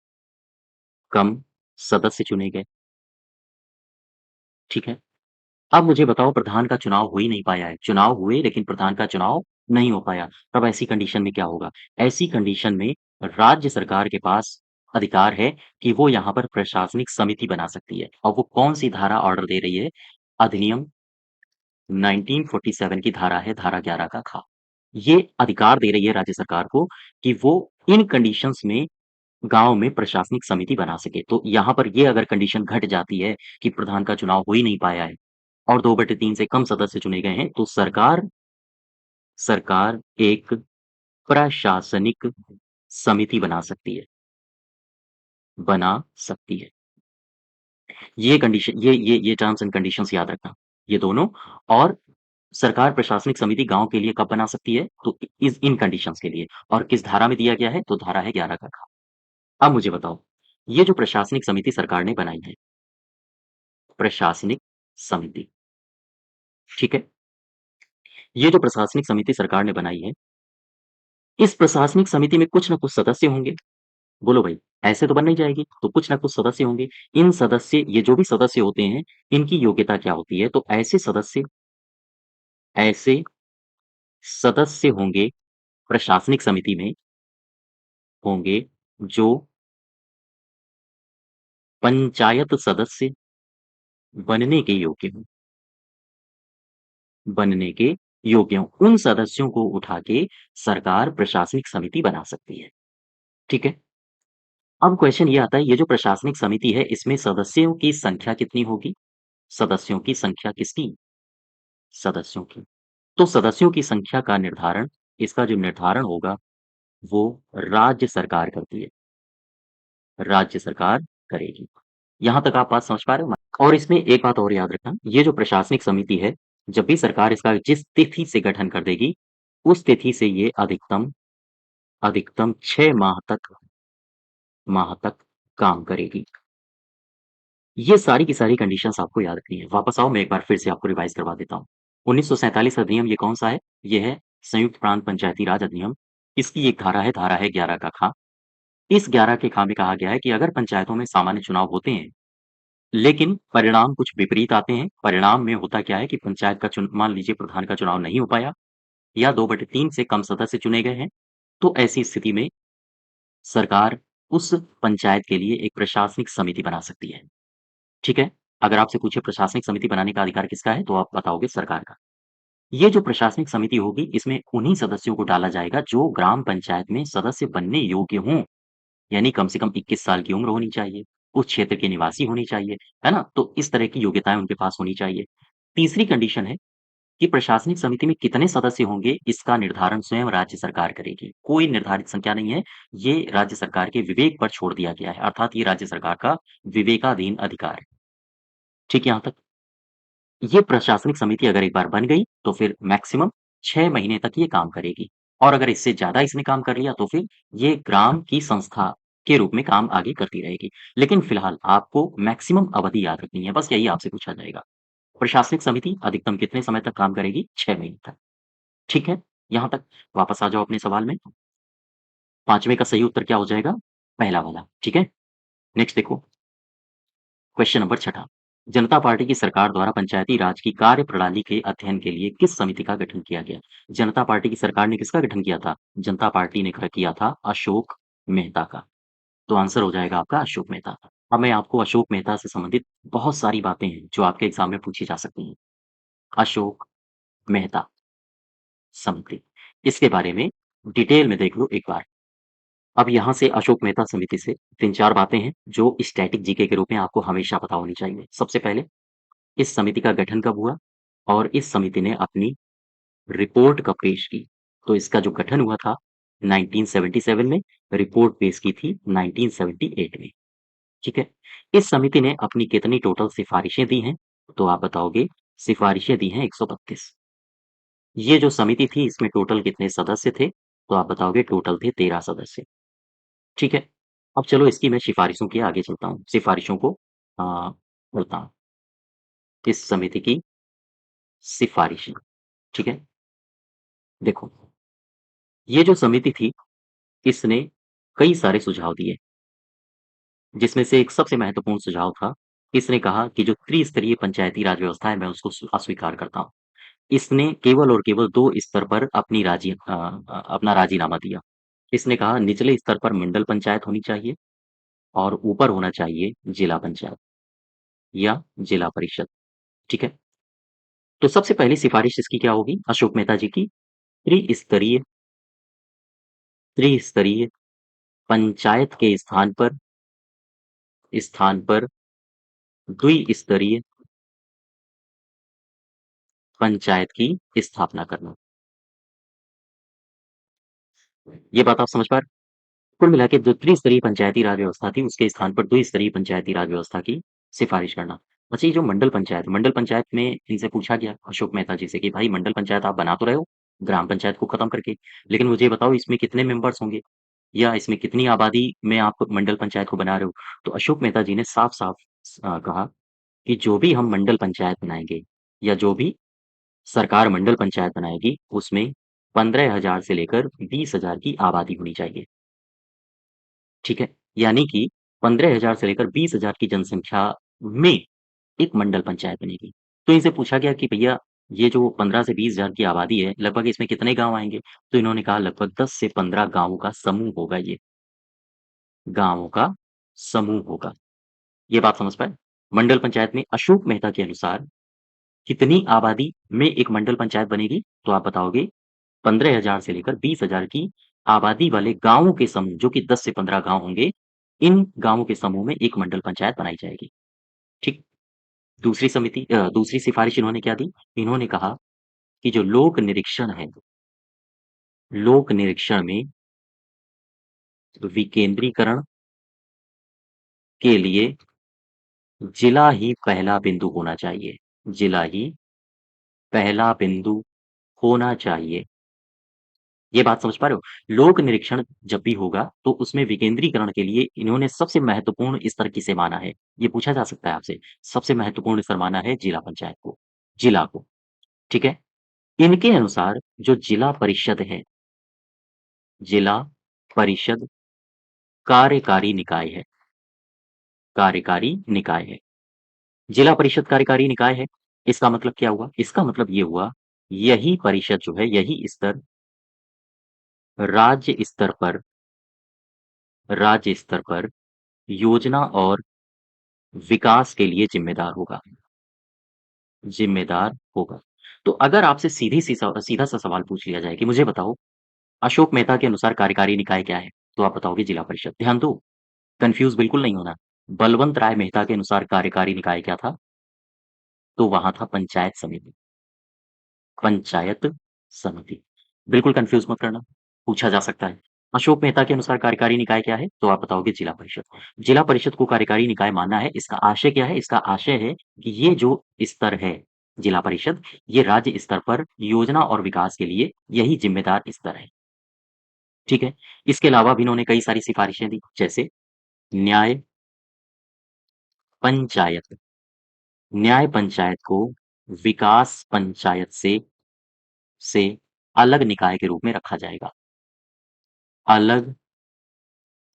Speaker 1: कम सदस्य चुने गए, ठीक है? अब मुझे बताओ प्रधान का चुनाव हो ही नहीं पाया है। चुनाव हुए लेकिन प्रधान का चुनाव नहीं हो पाया। तब ऐसी कंडीशन में क्या होगा? ऐसी कंडीशन में राज्य सरकार के पास अधिकार है कि वो यहाँ पर प्रशासनिक समिति बना सकती है। और वो कौन-सी धारा ऑर्डर दे रही है? अधिनियम 1947 की धारा है, धारा 11 का खा। ये अधिकार दे रही है राज्य सरकार को कि वो इन कंडीशंस में गाँव में प्रशासनिक समिति बना सके। तो यहाँ पर ये अगर कंडीशन घट जाती है कि प्रधान का चुनाव हो ही नहीं पाया है और 2/3 से कम सदस्य चुने गए हैं, तो सरकार सरकार एक प्रशासनिक समिति बना सकती है। ये कंडीशन ये टर्म्स एंड कंडीशंस याद रखना, ये दोनों। और सरकार प्रशासनिक समिति गाँव के लिए कब बना सकती है? तो इस इन कंडीशंस के लिए। और किस धारा में दिया गया है? तो धारा है 11 का खा। अब मुझे बताओ, ये जो प्रशासनिक समिति सरकार ने बनाई है, प्रशासनिक समिति, ठीक है? ये जो प्रशासनिक समिति सरकार ने बनाई है, इस प्रशासनिक समिति में कुछ न कुछ सदस्य होंगे। बोलो भई, ऐसे तो बन नहीं जाएगी, तो कुछ न कुछ सदस्य होंगे। इन सदस्य ये जो भी सदस्य होते हैं, इनकी योग्यता क्या होती है? तो ऐसे सदस्य होंगे प्रशासनिक समिति में, होंगे जो पंचायत सदस्य बनने के योग्य हों, बनने के योग्य हों। उन सदस्यों को उठा के सरकार प्रशासनिक समिति बना सकती है, ठीक है? अब क्वेश्चन ये आता है, ये जो प्रशासनिक समिति है, इसमें सदस्यों की संख्या कितनी होगी? सदस्यों की संख्या किसकी? सदस्यों की। तो सदस्यों की संख्या का निर्धारण, इसका जो निर्धारण होगा, वो राज्य सरकार करती है, राज्य सरकार करेगी। यहाँ तक आप बात समझ पा रहे हो? और इसमें एक बात और याद रखना, ये जो प्रशासनिक समिति है, जब भी सरकार इसका जिस तिथि से गठन कर देगी, उस तिथि से ये अधिकतम 6 माह तक काम करेगी। ये सारी की सारी कंडीशंस आपको याद रखनी है। वापस आओ, मैं एक बार फिर से आपको रिवाइज़ करवा देता हूँ। 1947 अधिनियम ये कौन-सा है? ये है संयुक्त प्रांत पंचायती राज अधिनियम। इसकी एक धारा है 11 का खा। इस 11 के खा में कहा गया है कि अगर पंचायतों में सामान्य चुनाव होते हैं, लेकिन परिणाम कुछ विपरीत आते हैं। परिणाम में होता क्या है कि पंचायत का चुन मान लीजिए प्रधान का चुनाव नहीं हो पाया या 2/3 से कम सदस्य चुने गए हैं, तो ऐसी स्थिति में सरकार उस पंचायत के लिए एक प्रशासनिक समिति बना सकती है। ठीक है? अगर आपसे पूछे प्रशासनिक समिति बनाने का अधिकार किसका है, तो आप बताओगे सरकार का। ये जो प्रशासनिक समिति होगी, इसमें उन्हीं सदस्यों को डाला जाएगा जो ग्राम पंचायत में सदस्य बनने योग्य हों, यानी कम से कम 21 साल की उम्र होनी चाहिए। उस क्षेत्र के निवासी होनी चाहिए, है ना? तो इस तरह की योग्यताएँ उनके पास होनी चाहिए। तीसरी कंडीशन है कि प्रशासनिक समिति में कितने सदस्य होंगे, इसका निर्धारण स्वयं राज्य सरकार करेगी। कोई निर्धारित संख्या नहीं है, ये राज्य सरकार के विवेक पर छोड़ दिया गया है, अर्थात ये राज्य सरकार का विवेकाधीन अधिकार है। ठीक है यहाँ तक? ये प्रशासनिक समिति अगर एक बार बन गई, तो फिर मैक्सिमम 6 महीने तक ये काम करेगी और अगर इससे ज़्यादा इसने काम कर लिया, तो फिर ये ग्राम की संस्था के रूप में काम आगे करती रहेगी। लेकिन फिलहाल आपको मैक्सिमम अवधि याद रखनी है, बस यही आपसे पूछा जाएगा। प्रशासनिक समिति अधिकतम कितने समय तक काम करेगी? 6 महीने तक। ठीक है? यहाँ तक वापस आ जाओ अपने सवाल में। 5वें का सही उत्तर क्या हो जाएगा? पहला वाला, ठीक है? नेक्स्ट देखो, क्वेश्चन नंबर 6 जनता पार्टी की सरकार द्वारा पंचायती राज की कार्यप्रणाली के अध्ययन के लिए किस समिति का गठन किया गया? जनता पार्टी की सरकार ने किसका गठन किया था? जनता पार्टी ने किया था अशोक मेहता का। तो आंसर हो जाएगा आपका अशोक मेहता। अब मैं आपको अशोक मेहता से संबंधित बहुत सारी बातें हैं जो आपके एग्जाम में पूछी जा सकती हैं। अशोक मेहता समिति, इसके बारे में डिटेल में देख लो एक बार। अब यहाँ से अशोक मेहता समिति से 3-4 बातें हैं जो स्टैटिक जीके के रूप में आपको हमेशा पता होनी चाहिए। सबसे पहले इस समिति का गठन कब हुआ और इस समिति ने अपनी रिपोर्ट कब पेश की? तो इसका जो गठन हुआ था 1977 में, रिपोर्ट पेश की थी 1978 में। ठीक है? इस समिति ने अपनी कितनी टोटल सिफारिशें दी हैं? तो आप बताओगे सिफारिशें दी हैं 132। ये जो समिति थी इसमें टोटल कितने सदस्य थे? तो आप बताओगे टोटल थे 13 सदस्य। ठीक है? अब चलो इसकी मैं सिफारिशों की आगे चलता हूँ। सिफारिशों को पढ़ता हूँ। इस समिति की सिफारिशें, ठीक है? देखो, ये जो समिति थी, इसने कई सारे सुझाव दिए, जिसमें से एक सबसे महत्वपूर्ण सुझाव था, इसने कहा कि जो त्रिस्तरीय पंचायती राज व्यवस्था है, मैं उसको अस्वीकार करता हूँ। इसने केवल और केवल 2 स्तर पर अपना राजीनामा दिया। इसने कहा निचले स्तर पर मंडल पंचायत होनी चाहिए और ऊपर होना चाहिए जिला पंचायत या जिला परिषद, ठीक है? तो सबसे पहली सिफारिश इसकी क्या होगी? अशोक मेहता जी की त्रिस्तरीय त्रिस्तरीय पंचायत के स्थान पर द्विस्तरीय पंचायत की स्थापना करना। ये बात आप समझ पा रहे हैं? कुल मिला के जो त्रिस्तरीय पंचायती राज व्यवस्था थी, उसके स्थान पर द्विस्तरीय पंचायती राज व्यवस्था की सिफारिश करना। अच्छा ये जो मंडल पंचायत में इनसे पूछा गया अशोक मेहता जी से कि भाई मंडल पंचायत आप बना तो रहे हो, ग्राम पंचायत को खत्म करके, लेकिन मुझे बताओ इसमें कितने मेंबर्स होंगे? या इसमें कितनी आबादी में आप मंडल पंचायत को बना रहे हो? तो अशोक मेहता जी ने साफ-साफ कहा कि जो भी हम मंडल पंचायत बनाएँगे या जो भी सरकार मंडल पंचायत बनाएगी, उसमें 15,000 से लेकर 20,000 की आबादी होनी चाहिए। ठीक है? यानी कि 15,000 से लेकर 20,000 की जनसंख्या में एक मंडल पंचायत बनेगी। तो इनसे पूछा गया कि भैया ये जो 15 से 20,000 की आबादी है, लगभग इसमें कितने गाँव आएँगे? तो इन्होंने कहा लगभग 10 से 15 गाँवों का समूह होगा ये, गाँवों का समूह होगा। ये बात समझ पाए? मंडल पंचायत में अशोक मेहता के अनुसार कितनी आबादी में एक मंडल पंचायत बनेगी? तो आप बताओगे 15,000 से लेकर 20,000 की आबादी वाले गाँवों के समूह, जो कि 10 से 15 गाँव होंगे, इन गाँवों के समूह में एक मंडल पंचायत बनाई जाएगी। ठीक? दूसरी सिफ़ारिश इन्होंने क्या दी? इन्होंने कहा कि जो लोक निरीक्षण में विकेंद्रीकरण के लिए जिला ही पहला बिंदु होना चाहिए। जिला ही पहला बिंदु होना चाहिए। ये बात समझ पा रहे हो? लोक निरीक्षण जब भी होगा, तो उसमें विकेंद्रीकरण के लिए इन्होंने सबसे महत्वपूर्ण स्तर किसे माना है? ये पूछा जा सकता है आपसे। सबसे महत्वपूर्ण स्तर माना है जिला पंचायत को, जिला को, ठीक है? इनके अनुसार जो जिला परिषद है, जिला परिषद कार्यकारी निकाय है, कार्यकारी निकाय है। जिला परिषद कार्यकारी निकाय है, इसका मतलब क्या हुआ? इसका मतलब ये हुआ, यही परिषद जो है, यही स्तर राज्य स्तर पर राज्य स्तर पर योजना और विकास के लिए ज़िम्मेदार होगा। तो अगर आपसे सीधा-सा सवाल पूछ लिया जाए कि मुझे बताओ, अशोक मेहता के अनुसार कार्यकारी निकाय क्या है? तो आप बताओगे जिला परिषद। ध्यान दो, कन्फ्यूज़ बिल्कुल नहीं होना। बलवंत राय मेहता के अनुसार कार्यकारी निकाय क्या था? तो वहाँ था पंचायत समिति। पंचायत समिति। बिल्कुल कन्फ्यूज़ मत करना, पूछा जा सकता है। अशोक मेहता के अनुसार कार्यकारी निकाय क्या है? तो आप बताओगे जिला परिषद। जिला परिषद को कार्यकारी निकाय मानना है, इसका आशय क्या है? इसका आशय है कि ये जो स्तर है, जिला परिषद, ये राज्य स्तर पर योजना और विकास के लिए यही ज़िम्मेदार स्तर है। ठीक है? इसके अलावा भी इन्होंने कई सारी सिफ़ारिशें दी, जैसे न्याय पंचायत। न्याय पंचायत को विकास पंचायत से अलग निकाय के रूप में रखा जाएगा। अलग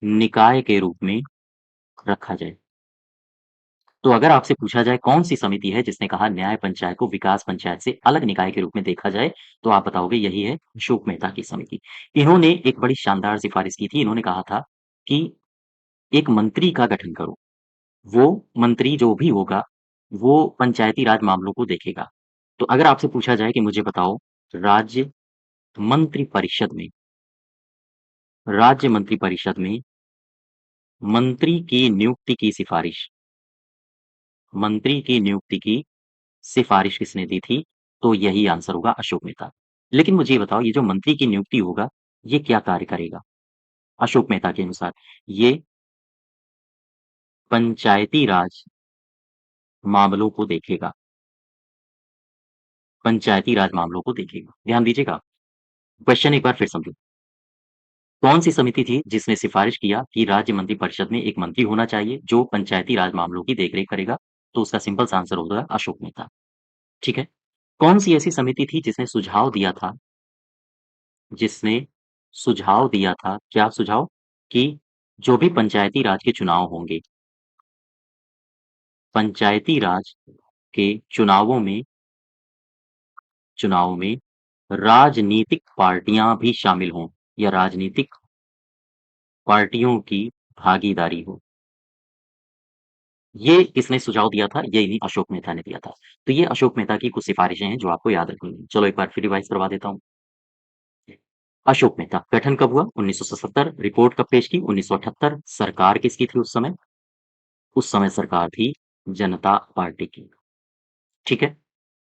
Speaker 1: निकाय के रूप में रखा जाए। तो अगर आपसे पूछा जाए कौन-सी समिति है जिसने कहा न्याय पंचायत को विकास पंचायत से अलग निकाय के रूप में देखा जाए, तो आप बताओगे यही है अशोक मेहता की समिति। इन्होंने एक बड़ी शानदार सिफ़ारिश की थी, इन्होंने कहा था कि एक मंत्री का गठन करो। वो मंत्री जो भी होगा, वो पंचायती राज मामलों को देखेगा। तो अगर आपसे पूछा जाए कि मुझे बताओ राज्य राज्य मंत्रिपरिषद में मंत्री की नियुक्ति की सिफ़ारिश मंत्री की नियुक्ति की सिफ़ारिश किसने दी थी? तो यही आंसर होगा अशोक मेहता। लेकिन मुझे ये बताओ ये जो मंत्री की नियुक्ति होगा, ये क्या कार्य करेगा? अशोक मेहता के अनुसार ये पंचायती राज मामलों को देखेगा। पंचायती राज मामलों को देखेगा। ध्यान दीजिएगा। क्वेश्चन एक बार फिर समझो। कौन-सी समिति थी जिसने सिफ़ारिश किया कि राज्य मंत्रिपरिषद में एक मंत्री होना चाहिए जो पंचायती राज मामलों की देखरेख करेगा? तो उसका सिंपल सा आंसर होगा अशोक मेहता। ठीक है? कौन-सी ऐसी समिति थी जिसने सुझाव दिया था क्या सुझाव? कि जो भी पंचायती राज के पंचायती राज के चुनावों में राजनीतिक पार्टियां भी शामिल हों या राजनीतिक पार्टियों की भागीदारी हो। ये किसने सुझाव दिया था? ये इन्हीं अशोक मेहता ने दिया था। तो ये अशोक मेहता की कुछ सिफारिशें हैं जो आपको याद रखनी है। चलो एक बार फिर रिवाइज करवा देता हूँ। अशोक मेहता गठन कब हुआ? 1977। रिपोर्ट कब पेश की? 1978। सरकार किसकी थी उस समय? उस समय सरकार थी जनता पार्टी की। ठीक है?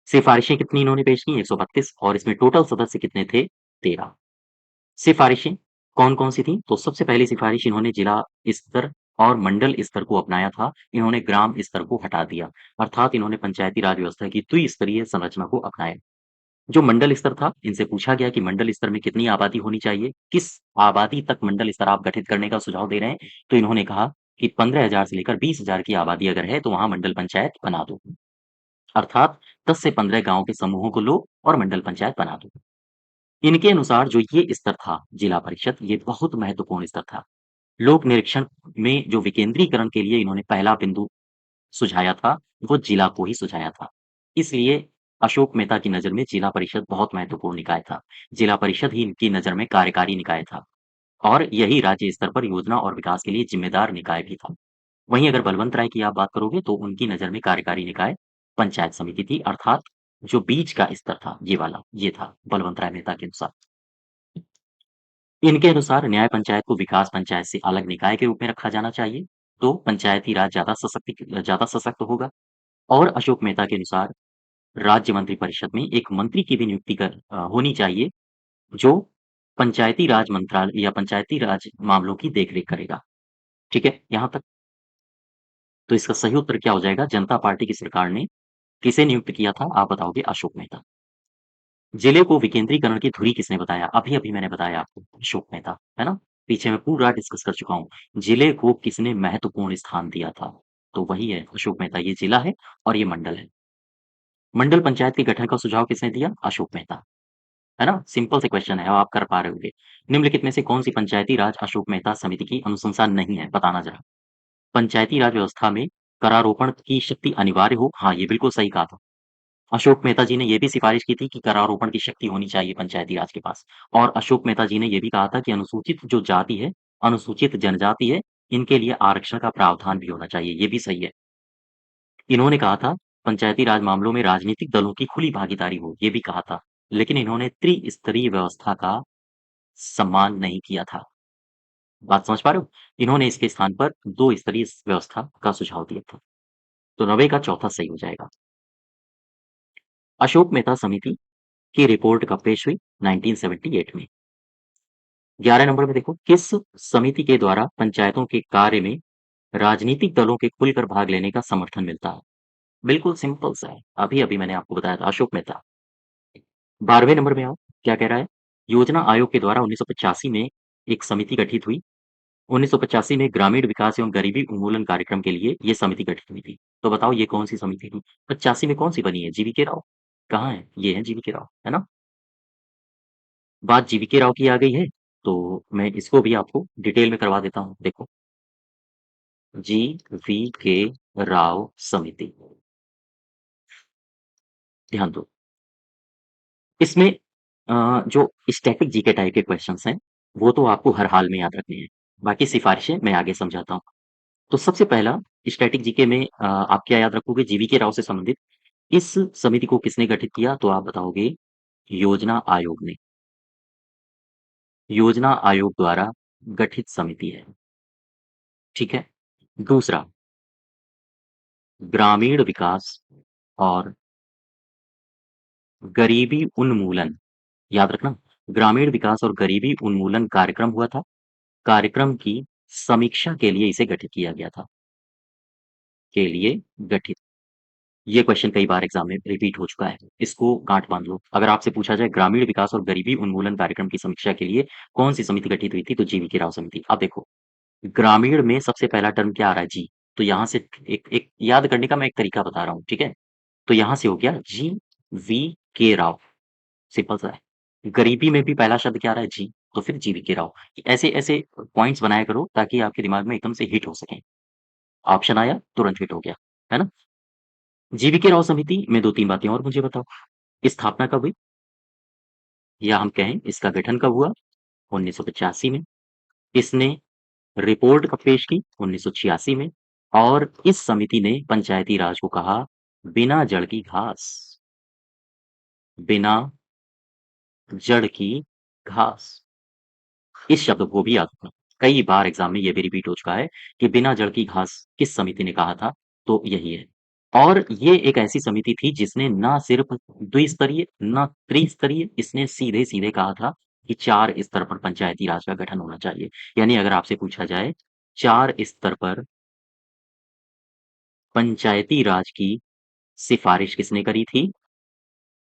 Speaker 1: सिफारिशें कितनी इन्होंने पेश की? 132 और इसमें टोटल सदस्य कितने थे? 13। सिफारिशें कौन-कौन सी थी? तो सबसे पहली सिफारिश इन्होंने जिला स्तर और मंडल स्तर को अपनाया था। इन्होंने ग्राम स्तर को हटा दिया। अर्थात इन्होंने पंचायती राज व्यवस्था की द्विस्तरीय संरचना को अपनाया। जो मंडल स्तर था, इनसे पूछा गया कि मंडल स्तर में कितनी आबादी होनी चाहिए? किस आबादी तक मंडल स्तर आप गठित करने का सुझाव दे रहे हैं? तो इन्होंने कहा कि 15,000 से लेकर 20,000 की आबादी अगर है, तो वहाँ मंडल पंचायत बना दो। अर्थात 10 से 15 गाँव के समूहों को लो और मंडल पंचायत बना दो। इनके अनुसार जो ये स्तर था जिला परिषद, ये बहुत महत्वपूर्ण स्तर था। लोक निरीक्षण में जो विकेंद्रीकरण के लिए इन्होंने पहला बिंदु सुझाया था, वो जिला को ही सुझाया था। इसलिए अशोक मेहता की नज़र में जिला परिषद बहुत महत्वपूर्ण निकाय था। जिला परिषद ही इनकी नज़र में कार्यकारी निकाय था और यही राज्य स्तर पर योजना और विकास के लिए जिम्मेदार निकाय भी था। वहीं अगर बलवंत राय की आप बात करोगे तो उनकी नज़र में कार्यकारी निकाय पंचायत समिति थी अर्थात जो बीच का स्तर था, ये वाला, ये था बलवंत राय मेहता के अनुसार। इनके अनुसार न्याय पंचायत को विकास पंचायत से अलग निकाय के रूप में रखा जाना चाहिए, तो पंचायती राज ज़्यादा सशक्त होगा और अशोक मेहता के अनुसार राज्य मंत्रिपरिषद में एक मंत्री की भी नियुक्ति होनी चाहिए, जो पंचायती राज मंत्रालय या पंचायती राज मामलों की देखरेख करेगा। ठीक है, यहाँ तक? तो इसका सही उत्तर क्या हो जाएगा? जनता पार्टी की सरकार ने किसे नियुक्त किया था? आप बताओगे अशोक मेहता। जिले को विकेंद्रीकरण की धुरी किसने बताया? अभी-अभी मैंने बताया आपको, अशोक मेहता, है ना? पीछे मैं पूरा डिस्कस कर चुका हूँ। जिले को किसने महत्वपूर्ण स्थान दिया था? तो वही है अशोक मेहता, ये जिला है और ये मंडल है। मंडल पंचायत के गठन का सुझाव किसने दिया? अशोक मेहता, है ना? सिंपल से क्वेश्चन है, अब आप कर पा रहे होंगे। निम्नलिखित में से कौन-सी पंचायती राज अशोक मेहता समिति की अनुशंसा नहीं है? बताना ज़रा। पंचायती राज व्यवस्था में करारोपण की शक्ति अनिवार्य हो? हाँ, ये बिल्कुल सही कहा था। अशोक मेहता जी ने ये भी सिफारिश की थी कि करारोपण की शक्ति होनी चाहिए पंचायती राज के पास और अशोक मेहता जी ने ये भी कहा था कि अनुसूचित जो जाति है, अनुसूचित जनजाति है, इनके लिए आरक्षण का प्रावधान भी होना चाहिए, ये भी सही है। इन्होंने कहा था पंचायती राज मामलों में राजनीतिक दलों की खुली भागीदारी हो, ये भी कहा था। लेकिन इन्होंने त्रिस्तरीय व्यवस्था का सम्मान नहीं किया था। बात समझ पा रहे हो? इन्होंने इसके स्थान पर 2 स्तरीय व्यवस्था का सुझाव दिया था। तो 90 का चौथा सही हो जाएगा। अशोक मेहता समिति की रिपोर्ट कब पेश हुई? 1978 में। 11 नंबर में देखो, किस समिति के द्वारा पंचायतों के कार्य में राजनीतिक दलों के खुलकर भाग लेने का समर्थन मिलता है? बिल्कुल सिंपल सा है। अभी-अभी मैंने आपको बताया था, अशोक मेहता। 12वें नंबर में आओ, क्या कह रहा है? योजना आयोग के द्वारा 1985 में एक समिति गठित हुई। 1985 में ग्रामीण विकास एवं गरीबी उन्मूलन कार्यक्रम के लिए ये समिति गठित हुई थी। तो बताओ ये कौन-सी समिति थी? 85 में कौन-सी बनी है? जीवीके राव। कहाँ है? ये है जीवीके राव, है ना? बात जीवीके राव की आ गई है, तो मैं इसको भी आपको डिटेल में करवा देता हूँ। देखो, जीवीके राव समिति, ध्यान दो। इसमें जो स्टैटिक जीके टाइप के क्वेश्चंस हैं, वो तो आपको हर हाल में याद रखने हैं। बाकी सिफारिशें मैं आगे समझाता हूँ। तो सबसे पहला स्टैटिक जीके में आप क्या याद रखोगे? जीवीके राव से संबंधित इस समिति को किसने गठित किया? तो आप बताओगे योजना आयोग ने। योजना आयोग द्वारा गठित समिति है, ठीक है? दूसरा, ग्रामीण विकास और गरीबी उन्मूलन, याद रखना, ग्रामीण विकास और गरीबी उन्मूलन कार्यक्रम हुआ था। कार्यक्रम की समीक्षा के लिए इसे गठित किया गया था, के लिए गठित। ये क्वेश्चन कई बार एग्जाम में रिपीट हो चुका है। इसको गांठ बांध लो। अगर आपसे पूछा जाए ग्रामीण विकास और गरीबी उन्मूलन कार्यक्रम की समीक्षा के लिए कौन सी समिति गठित हुई थी? तो जीवीके राव समिति। अब देखो, ग्रामीण में सबसे पहला टर्म क्या आ रहा है? जी। तो यहाँ से एक एक याद करने का मैं एक तरीका बता रहा हूँ, ठीक है? तो यहाँ से हो गया जी वी के राव, सिंपल सा है। गरीबी में भी पहला शब्द क्या आ रहा है? जी। तो फिर जीवी के राव। ऐसे ऐसे पॉइंट्स बनाया करो ताकि आपके दिमाग में एकदम से हिट हो सके। ऑप्शन आया, तुरंत हिट हो गया, है ना? जीवी के राव समिति में दो तीन बातें और मुझे बताओ। स्थापना कब हुई, या हम कहें इसका गठन कब हुआ? 1985 में। इसने रिपोर्ट कब पेश की? 1986 में। और इस समिति ने पंचायती राज को कहा बिना जड़ की घास, बिना जड़ की घास। इस शब्द को भी याद रखना। कई बार एग्जाम में ये भी रिपीट हो चुका है कि बिना जड़ की घास किस समिति ने कहा था? तो यही है। और ये एक ऐसी समिति थी जिसने ना सिर्फ द्विस्तरीय, ना त्रिस्तरीय, इसने सीधे-सीधे कहा था कि 4 स्तर पर पंचायती राज का गठन होना चाहिए। यानी अगर आपसे पूछा जाए 4 स्तर पर पंचायती राज की सिफारिश किसने करी थी?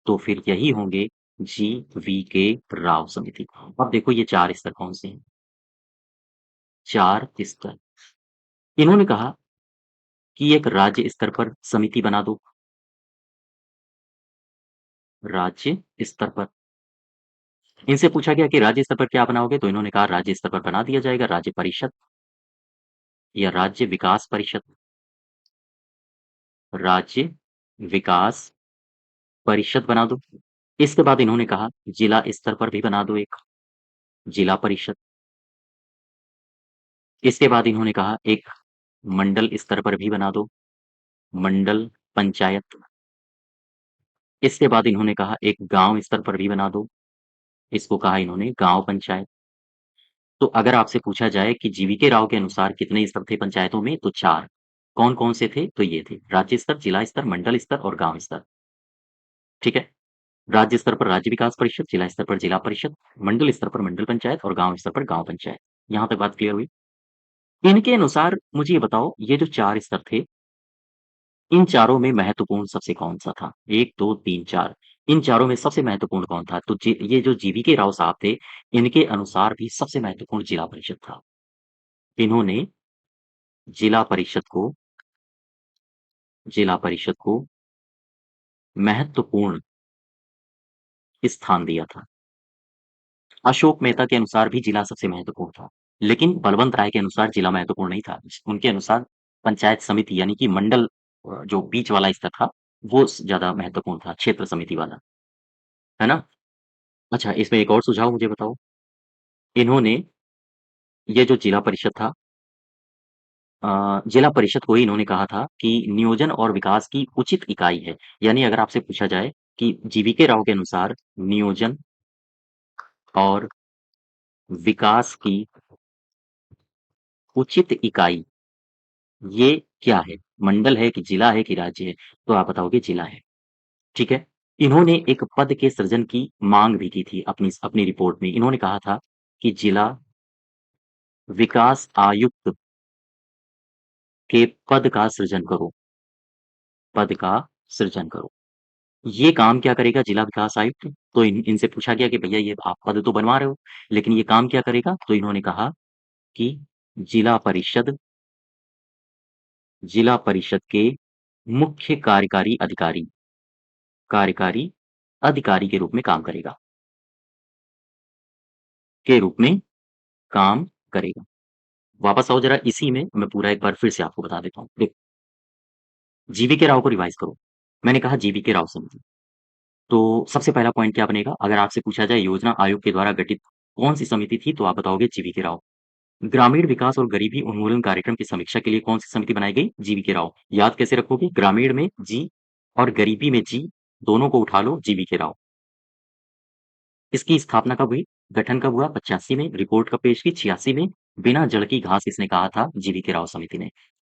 Speaker 1: तो फिर यही होंगे जी.वी.के. राव समिति। अब देखो ये 4 स्तर कौन से हैं? 4 स्तर। इन्होंने कहा कि एक राज्य स्तर पर समिति बना दो, राज्य स्तर पर। इनसे पूछा गया कि राज्य स्तर पर क्या बनाओगे? तो इन्होंने कहा राज्य स्तर पर बना दिया जाएगा राज्य परिषद या राज्य विकास परिषद। राज्य विकास परिषद बना दो। इसके बाद इन्होंने कहा जिला स्तर पर भी बना दो एक जिला परिषद। इसके बाद इन्होंने कहा एक मंडल स्तर पर भी बना दो मंडल पंचायत। इसके बाद इन्होंने कहा एक गांव स्तर पर भी बना दो, इसको कहा इन्होंने गांव पंचायत। तो अगर आपसे पूछा जाए कि जीवीके राव के अनुसार कितने स्तर थे पंचायतों में? तो 4। कौन-कौन से थे? तो ये थे राज्य स्तर, जिला स्तर, मंडल स्तर और गांव स्तर। ठीक है? राज्य स्तर पर राज्य विकास परिषद, जिला स्तर पर जिला परिषद, मंडल स्तर पर मंडल पंचायत और गांव स्तर पर गांव पंचायत। यहाँ तक बात क्लियर हुई? इनके अनुसार मुझे ये बताओ, ये जो 4 स्तर थे, इन चारों में महत्वपूर्ण सबसे कौन-सा था? 1, 2, 3, 4, इन चारों में सबसे महत्वपूर्ण कौन था? तो ये जो जीवीके राव साहब थे, इनके अनुसार भी सबसे महत्वपूर्ण जिला परिषद था। इन्होंने जिला परिषद को जिला परिषद को महत्वपूर्ण स्थान दिया था। अशोक मेहता के अनुसार भी जिला सबसे महत्वपूर्ण था, लेकिन बलवंत राय के अनुसार जिला महत्वपूर्ण नहीं था। उनके अनुसार पंचायत समिति यानी कि मंडल जो बीच वाला स्तर था, वो ज़्यादा महत्वपूर्ण था, क्षेत्र समिति वाला, है ना? अच्छा, इसमें एक और सुझाव मुझे बताओ। इन्होंने ये जो जिला परिषद था, जिला परिषद को ही इन्होंने कहा था कि नियोजन और विकास की उचित इकाई है। यानी अगर आपसे पूछा जाए कि जीवीके राव के अनुसार नियोजन और विकास की उचित इकाई ये क्या है? मंडल है कि जिला है कि राज्य है? तो आप बताओगे जिला है, ठीक है? इन्होंने एक पद के सृजन की माँग भी की थी अपनी अपनी रिपोर्ट में। इन्होंने कहा था कि जिला विकास आयुक्त के पद का सृजन करो, पद का सृजन करो। ये काम क्या करेगा जिला विकास आयुक्त? तो इनसे पूछा गया कि भैया ये आप पद तो बनवा रहे हो, लेकिन ये काम क्या करेगा? तो इन्होंने कहा कि जिला परिषद जिला परिषद के मुख्य कार्यकारी अधिकारी के रूप में काम करेगा, के रूप में काम करेगा। वापस आओ जरा इसी में मैं पूरा एक बार फिर से आपको बता देता हूँ। देखो, जीवीके राव को रिवाइज करो। मैंने कहा जीवीके राव समिति। तो सबसे पहला पॉइंट क्या बनेगा? अगर आपसे पूछा जाए योजना आयोग के द्वारा गठित कौन-सी समिति थी? तो आप बताओगे जीवीके राव। ग्रामीण विकास और गरीबी उन्मूलन कार्यक्रम की समीक्षा के लिए कौन-सी समिति बनाई गई? जीवीके राव। याद कैसे रखोगे? ग्रामीण में जी और गरीबी में जी, दोनों को उठा लो, जीवीके राव। इसकी स्थापना कब हुई? गठन कब हुआ? 85 में। रिपोर्ट कब पेश की? 86 में। बिना जड़ की घास किसने कहा था? जीवीके राव समिति ने।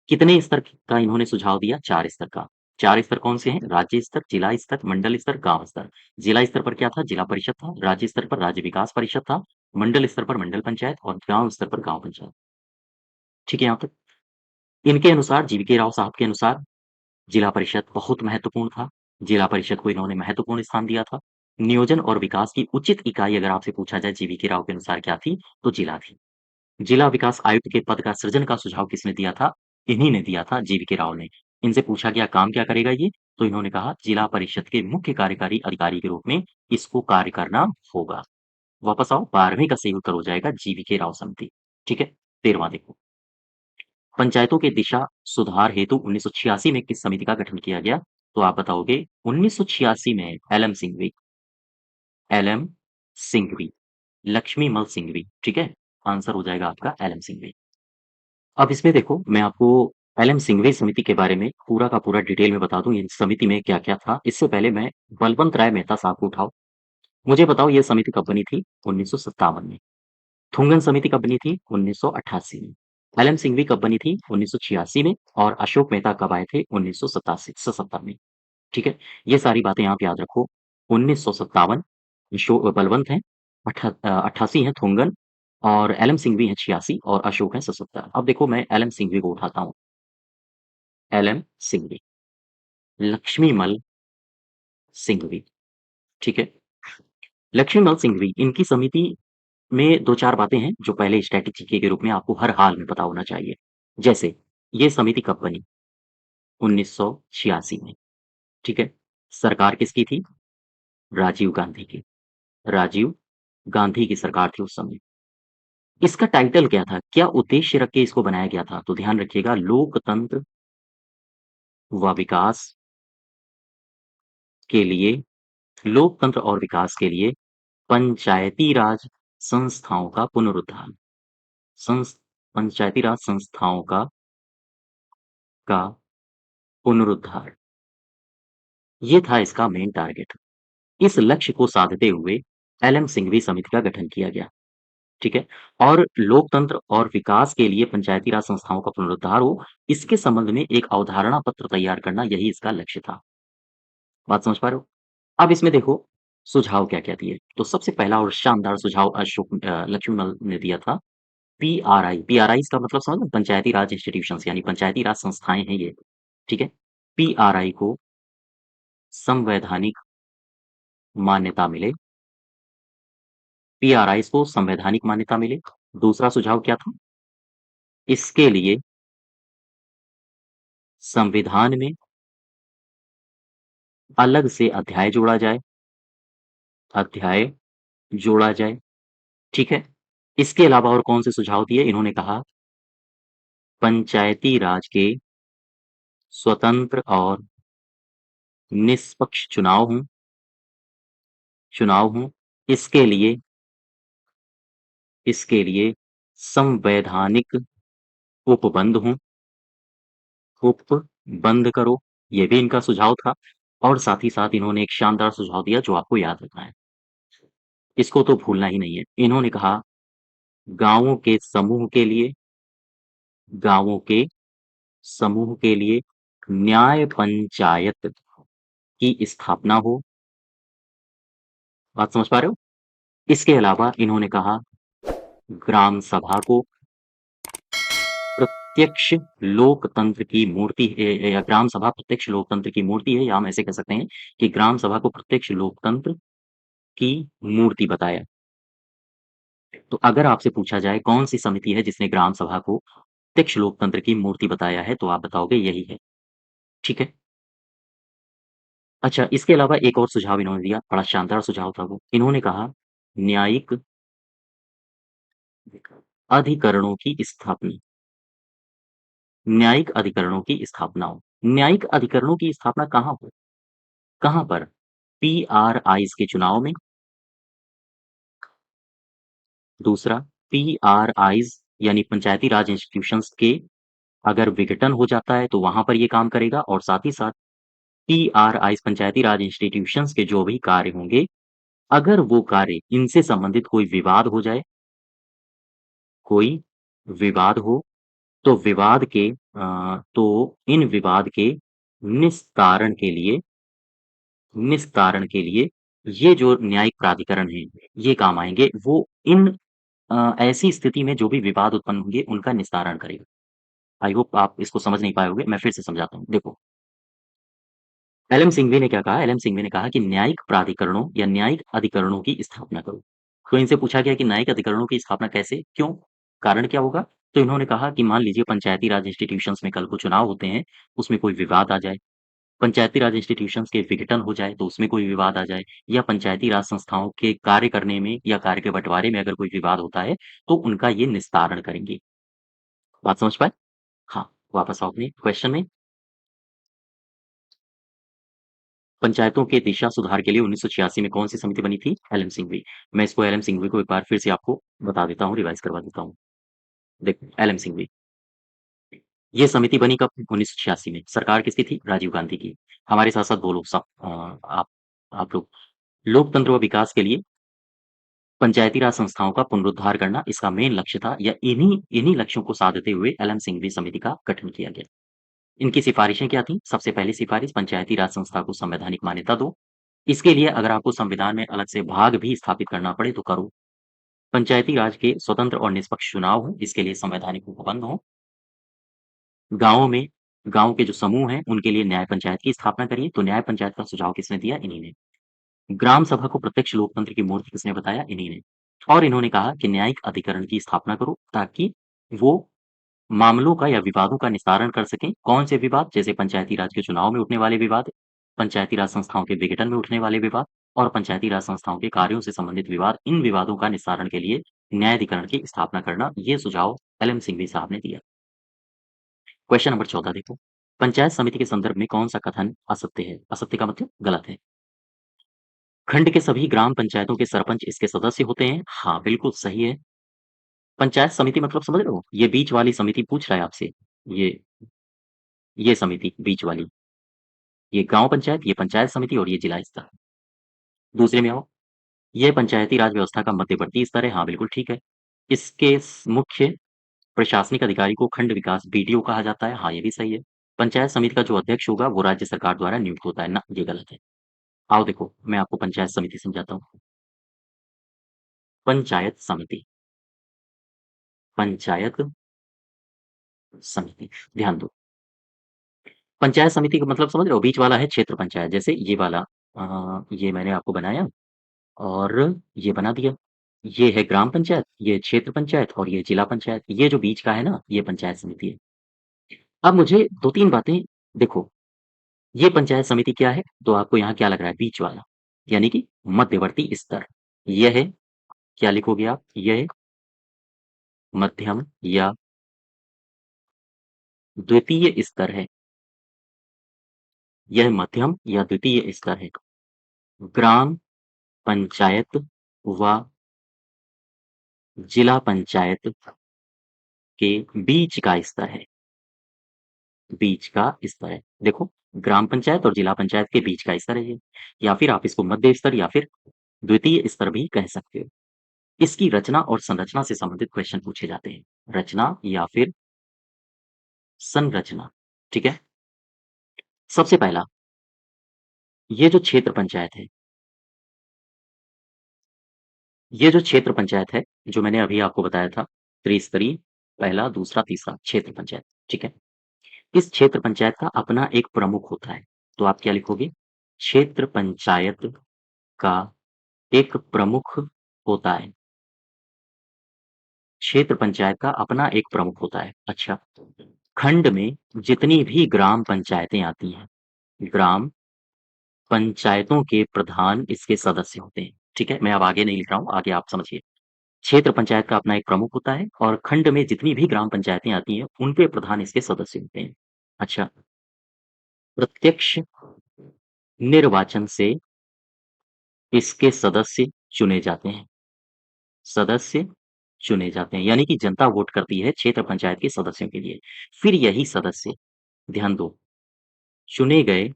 Speaker 1: कितने स्तर का इन्होंने सुझाव दिया? 4 स्तर का। 4 स्तर कौन से हैं? राज्य स्तर, जिला स्तर, मंडल स्तर, गाँव स्तर। जिला स्तर पर क्या था? जिला परिषद था। राज्य स्तर पर राज्य विकास परिषद था। मंडल स्तर पर मंडल पंचायत और गाँव स्तर पर गाँव पंचायत। ठीक है यहाँ तक? इनके अनुसार, जीवीके राव साहब के अनुसार, जिला परिषद बहुत महत्वपूर्ण था। जिला परिषद को इन्होंने महत्वपूर्ण स्थान दिया था। नियोजन और विकास की उचित इकाई अगर आपसे पूछा जाए जीवीके राव के अनुसार क्या थी? तो जिला थी। जिला विकास आयुक्त के पद का सृजन का सुझाव किसने दिया था? इन्हीं ने दिया था, जीवीके राव ने। इनसे पूछा गया काम क्या करेगा ये? तो इन्होंने कहा जिला परिषद के मुख्य कार्यकारी अधिकारी के रूप में इसको कार्य करना होगा। वापस आओ, 12वीं का सही उत्तर हो जाएगा जीवीके राव समिति। ठीक है? 13वां देखो। पंचायतों के दिशा सुधार हेतु 1986 में किस समिति का गठन किया गया? तो आप बताओगे 1986 में एलएम सिंघवी, एलएम सिंघवी, लक्ष्मीमल सिंघवी, ठीक है? आंसर हो जाएगा आपका एलएम सिंघवी। अब इसमें देखो मैं आपको एलएम सिंघवी समिति के बारे में पूरा का पूरा डिटेल में बता दूं, इस समिति में क्या-क्या था। इससे पहले मैं बलवंत राय मेहता साहब को उठाओ। मुझे बताओ ये समिति कब बनी थी? 1957 में। थुंगन समिति कब बनी थी? 1988 में। एलएम सिंघवी कब बनी थी? 1986 में। और अशोक मेहता कब आए थे? 1977 में। ठीक है? ये सारी बातें आप याद रखो। 1957 बलवंत हैं, 88 हैं थुंगन और एलएम सिंघवी हैं 86 और अशोक हैं 77। अब देखो मैं एलएम सिंघवी को उठाता हूँ। एलएम सिंघवी, लक्ष्मीमल सिंघवी, ठीक है? लक्ष्मीमल सिंघवी इनकी समिति में 2-4 बातें हैं जो पहले स्ट्रैटेजी के रूप में आपको हर हाल में पता होना चाहिए। जैसे ये समिति कब बनी? 1986 में, ठीक है? सरकार किसकी थी? राजीव गांधी की। राजीव गांधी की सरकार थी उस समय। इसका टाइटल क्या था? क्या उद्देश्य रख के इसको बनाया गया था? तो ध्यान रखिएगा लोकतंत्र व विकास के लिए लोकतंत्र और विकास के लिए पंचायती राज संस्थाओं का पुनरुद्धार। संस पंचायती राज संस्थाओं का पुनरुद्धार। ये था इसका मेन टारगेट। इस लक्ष्य को साधते हुए एलएम सिंघवी समिति का गठन किया गया। ठीक है? और लोकतंत्र और विकास के लिए पंचायती राज संस्थाओं का पुनरुद्धार हो, इसके संबंध में एक अवधारणा पत्र तैयार करना यही इसका लक्ष्य था। बात समझ पा रहे हो? अब इसमें देखो सुझाव क्या-क्या दिए। तो सबसे पहला और शानदार सुझाव लक्ष्मणमल ने दिया था पीआरआई। पीआरआई इसका मतलब समझ में पंचायती राज इंस्टीट्यूशंस यानी पंचायती राज संस्थाएँ हैं ये, ठीक है? पीआरआई को संवैधानिक मान्यता मिले, पीआरआईज़ को संवैधानिक मान्यता मिले। दूसरा सुझाव क्या था? इसके लिए संविधान में अलग से अध्याय जोड़ा जाए, ठीक है? इसके अलावा और कौन से सुझाव दिए? इन्होंने कहा पंचायती राज के स्वतंत्र और निष्पक्ष चुनाव हों, इसके लिए इसके लिए संवैधानिक उपबंध हों, उपबंध करो, ये भी इनका सुझाव था। और साथ ही साथ इन्होंने एक शानदार सुझाव दिया जो आपको याद रखना है। इसको तो भूलना ही नहीं है। इन्होंने कहा गाँवों के समूह के लिए गांवों के समूह के लिए न्याय पंचायत की स्थापना हो। बात समझ पा रहे हो? इसके अलावा इन्होंने कहा ग्राम सभा को प्रत्यक्ष लोकतंत्र की मूर्ति या ग्राम सभा प्रत्यक्ष लोकतंत्र की मूर्ति है, या हम ऐसे कह सकते हैं कि ग्राम सभा को प्रत्यक्ष लोकतंत्र की मूर्ति बताया। तो अगर आपसे पूछा जाए कौन सी समिति है जिसने ग्राम सभा को प्रत्यक्ष लोकतंत्र की मूर्ति बताया है, तो आप बताओगे यही है। ठीक है। अच्छा, इसके अलावा एक और सुझाव इन्होंने दिया, बड़ा शानदार सुझाव था वो। इन्होंने कहा न्यायिक अधिकरणों की स्थापना। न्यायिक अधिकरणों की स्थापना हो। न्यायिक अधिकरणों की स्थापना कहाँ हो? कहाँ पर? पीआरआईज़ के चुनाव में। दूसरा, पीआरआईज़ यानी पंचायती राज इंस्टीट्यूशंस के अगर विघटन हो जाता है तो वहाँ पर ये काम करेगा, और साथ ही साथ पीआरआईज़ पंचायती राज इंस्टीट्यूशंस के जो भी कार्य होंगे, अगर वो कार्य इनसे संबंधित कोई विवाद हो जाए, कोई विवाद हो, तो इन विवाद के निस्तारण के लिए ये जो न्यायिक प्राधिकरण है, ये काम आएँगे। वो इन ऐसी स्थिति में जो भी विवाद उत्पन्न होंगे, उनका निस्तारण करेगा। आई होप आप इसको समझ नहीं पाए होंगे, मैं फिर से समझाता हूँ। देखो, एलएम सिंघवी ने क्या कहा? एलएम सिंघवी ने कहा कि न्यायिक प्राधिकरणों या न्यायिक अधिकरणों की स्थापना करो। तो इनसे पूछा गया कि न्यायिक अधिकरणों की स्थापना कैसे? क्यों? कारण क्या होगा? तो इन्होंने कहा कि मान लीजिए पंचायती राज इंस्टीट्यूशंस में कल को चुनाव होते हैं, उसमें कोई विवाद आ जाए, पंचायती राज इंस्टीट्यूशंस के विघटन हो जाए तो उसमें कोई विवाद आ जाए, या पंचायती राज संस्थाओं के कार्य करने में या कार्य के बँटवारे में अगर कोई विवाद होता है, तो उनका ये निस्तारण करेंगे। बात समझ पाए? हाँ, वापस आओ अपने क्वेश्चन में। पंचायतों के दिशा सुधार के लिए 1986 में कौन-सी समिति बनी थी? एलएम सिंघवी। मैं इसको एलएम सिंघवी को एक बार फिर से आपको बता देता हूँ, रिवाइज़ करवा देता हूँ। देखो, एलएम सिंघवी, ये समिति बनी कब? 1986 में। सरकार किसकी थी? राजीव गांधी की। हमारे साथ-साथ बोलो सब आप लोग। लोकतंत्र व विकास के लिए पंचायती राज संस्थाओं का पुनरुद्धार करना इसका मेन लक्ष्य था, या इन्हीं इन्हीं लक्ष्यों को साधते हुए एलएम सिंघवी समिति का गठन किया गया। इनकी सिफारिशें क्या थीं? सबसे पहली सिफारिश, पंचायती राज संस्था को संवैधानिक मान्यता दो। इसके लिए अगर आपको संविधान में अलग से भाग भी स्थापित करना पड़े तो करो। पंचायती राज के स्वतंत्र और निष्पक्ष चुनाव हों, इसके लिए संवैधानिक उपबंध हों। गाँवों में गाँव के जो समूह हैं, उनके लिए न्याय पंचायत की स्थापना करिए। तो न्याय पंचायत का सुझाव किसने दिया? इन्हीं ने। ग्राम सभा को प्रत्यक्ष लोकतंत्र की मूर्ति किसने बताया? इन्हीं ने। और इन्होंने कहा कि न्यायिक अधिकरण की स्थापना करो, ताकि वो मामलों का या विवादों का निस्तारण कर सकें। कौन से विवाद? जैसे पंचायती राज के चुनाव में उठने वाले विवाद, पंचायती राज संस्थाओं के विघटन में उठने वाले विवाद, और पंचायती राज संस्थाओं के कार्यों से संबंधित विवाद। इन विवादों का निस्तारण के लिए न्यायाधिकरण की स्थापना करना, ये सुझाव एलएम सिंघवी साहब ने दिया। क्वेश्चन नंबर 14 देखो। पंचायत समिति के संदर्भ में कौन सा कथन असत्य है? असत्य का मतलब गलत है। खंड के सभी ग्राम पंचायतों के सरपंच इसके सदस्य होते हैं। हाँ, बिल्कुल सही है। पंचायत समिति मतलब समझ रहे हो? ये बीच वाली समिति पूछ रहा है आपसे। ये ये समिति बीच वाली, ये गाँव पंचायत, ये पंचायत समिति और ये जिला स्तर। दूसरे में आओ, ये पंचायती राज व्यवस्था का मध्यवर्ती स्तर है। हाँ, बिल्कुल ठीक है। इसके मुख्य प्रशासनिक अधिकारी को खंड विकास बीडीओ कहा जाता है। हाँ, ये भी सही है। पंचायत समिति का जो अध्यक्ष होगा वो राज्य सरकार द्वारा नियुक्त होता है ना, ये गलत है। आओ देखो, मैं आपको पंचायत समिति समझाता हूँ। पंचायत समिति, पंचायत समिति, ध्यान दो। पंचायत समिति का मतलब समझ रहे हो? बीच वाला है क्षेत्र पंचायत, जैसे ये वाला ये मैंने आपको बनाया और ये बना दिया। ये है ग्राम पंचायत, ये क्षेत्र पंचायत और ये जिला पंचायत। ये जो बीच का है ना, ये पंचायत समिति है। अब मुझे 2-3 बातें देखो, ये पंचायत समिति क्या है? तो आपको यहाँ क्या लग रहा है? बीच वाला, यानी कि मध्यवर्ती स्तर। यह है, क्या लिखोगे आप? यह मध्यम या द्वितीय स्तर है। यह मध्यम या द्वितीय स्तर है। ग्राम पंचायत व जिला पंचायत के बीच का स्तर है। बीच का स्तर है। देखो, ग्राम पंचायत और जिला पंचायत के बीच का स्तर है ये, या फिर आप इसको मध्य स्तर या फिर द्वितीय स्तर भी कह सकते हो। इसकी रचना और संरचना से संबंधित क्वेश्चन पूछे जाते हैं। रचना या फिर संरचना, ठीक है? सबसे पहला, ये जो क्षेत्र पंचायत है, ये जो क्षेत्र पंचायत है, जो मैंने अभी आपको बताया था, त्रिस्तरीय, पहला, दूसरा, तीसरा क्षेत्र पंचायत, ठीक है? इस क्षेत्र पंचायत का अपना एक प्रमुख होता है। तो आप क्या लिखोगे? क्षेत्र पंचायत का एक प्रमुख होता है। क्षेत्र पंचायत का अपना एक प्रमुख होता है। अच्छा, खंड में जितनी भी ग्राम पंचायतें आती हैं, ग्राम पंचायतों के प्रधान इसके सदस्य होते हैं। ठीक है? मैं अब आगे नहीं लिख रहा हूँ, आगे आप समझिए। क्षेत्र पंचायत का अपना एक प्रमुख होता है और खंड में जितनी भी ग्राम पंचायतें आती हैं, उनके प्रधान इसके सदस्य होते हैं। अच्छा, प्रत्यक्ष निर्वाचन से इसके सदस्य चुने जाते हैं। सदस्य चुने जाते हैं, यानी कि जनता वोट करती है क्षेत्र पंचायत के सदस्यों के लिए। फिर यही सदस्य, ध्यान दो, चुने गए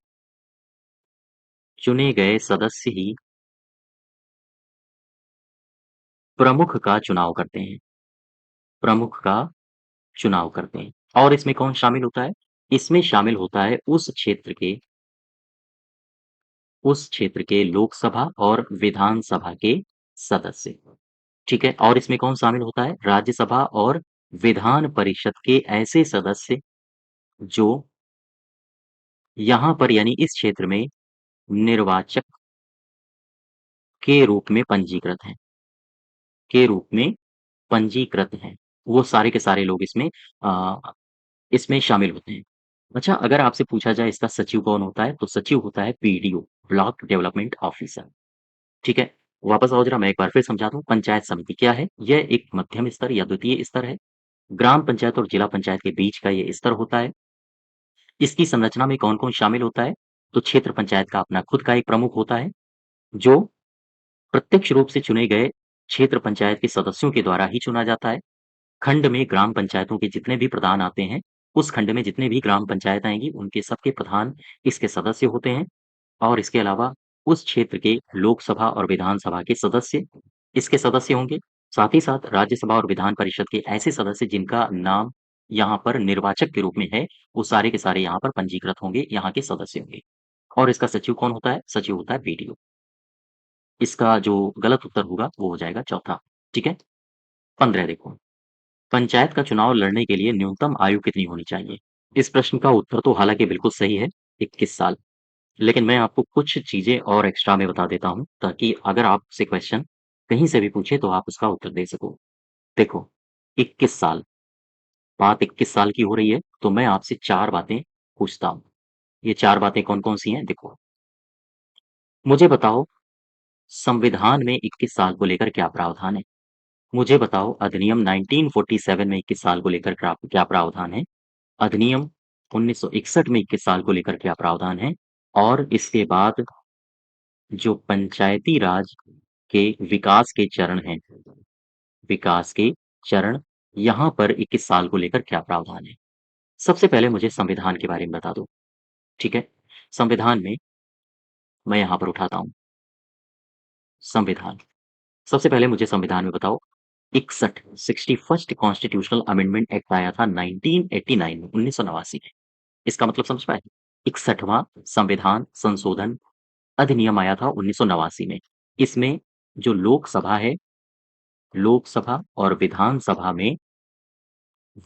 Speaker 1: चुने गए सदस्य ही प्रमुख का चुनाव करते हैं। प्रमुख का चुनाव करते हैं। और इसमें कौन शामिल होता है? इसमें शामिल होता है उस क्षेत्र के लोकसभा और विधानसभा के सदस्य। ठीक है? और इसमें कौन शामिल होता है? राज्यसभा और विधान परिषद के ऐसे सदस्य जो यहाँ पर यानी इस क्षेत्र में निर्वाचक के रूप में पंजीकृत हैं। के रूप में पंजीकृत हैं। वो सारे के सारे लोग इसमें शामिल होते हैं। अच्छा, अगर आपसे पूछा जाए इसका सचिव कौन होता है? तो सचिव होता है बीडीओ, ब्लॉक डेवलपमेंट ऑफिसर। ठीक है? वापस आओ जरा, मैं एक बार फिर समझा दूँ। पंचायत समिति क्या है? यह एक मध्यम स्तर या द्वितीय स्तर है। ग्राम पंचायत और जिला पंचायत के बीच का ये स्तर होता है। इसकी संरचना में कौन-कौन शामिल होता है? तो क्षेत्र पंचायत का अपना खुद का एक प्रमुख होता है, जो प्रत्यक्ष रूप से चुने गए क्षेत्र पंचायत के सदस्यों के द्वारा ही चुना जाता है। खंड में ग्राम पंचायतों के जितने भी प्रधान आते हैं, उस खंड में जितने भी ग्राम पंचायत आएँगी, उनके सबके प्रधान इसके सदस्य होते हैं और इसके अलावा उस क्षेत्र के लोकसभा और विधानसभा के सदस्य इसके सदस्य होंगे। साथ ही साथ राज्यसभा और विधान परिषद के ऐसे सदस्य जिनका नाम यहाँ पर निर्वाचक के रूप में है, वो सारे के सारे यहाँ पर पंजीकृत होंगे, यहाँ के सदस्य होंगे। और इसका सचिव कौन होता है? सचिव होता है बीडीओ। इसका जो गलत उत्तर होगा, वो हो जाएगा चौथा। ठीक है? 15 देखो। पंचायत का चुनाव लड़ने के लिए न्यूनतम आयु कितनी होनी चाहिए? इस प्रश्न का उत्तर तो हालाँकि बिल्कुल सही है, 21 साल। लेकिन मैं आपको कुछ चीज़ें और एक्स्ट्रा में बता देता हूँ, ताकि अगर आपसे क्वेश्चन कहीं से भी पूछे तो आप उसका उत्तर दे सको। देखो, 21 साल, बात 21 साल की हो रही है, तो मैं आपसे 4 बातें पूछता हूँ। ये 4 बातें कौन-कौन सी हैं? देखो, मुझे बताओ संविधान में 21 साल को लेकर क्या प्रावधान है? मुझे बताओ अधिनियम 1947 में 21 साल को लेकर क्या क्या प्रावधान है? अधिनियम 1961 में 21 साल को लेकर क्या प्रावधान है? और इसके बाद जो पंचायती राज के विकास के चरण हैं, विकास के चरण, यहाँ पर 21 साल को लेकर क्या प्रावधान है? सबसे पहले मुझे संविधान के बारे में बता दो, ठीक है? संविधान में मैं यहाँ पर उठाता हूँ, संविधान। सबसे पहले मुझे संविधान में बताओ 61 61st कॉन्स्टिट्यूशनल अमेंडमेंट एक्ट आया था 1989 में, 1989 में। इसका मतलब समझ पाए? 61वां संविधान संशोधन अधिनियम आया था 1989 में। इसमें जो लोकसभा है, लोकसभा और विधानसभा में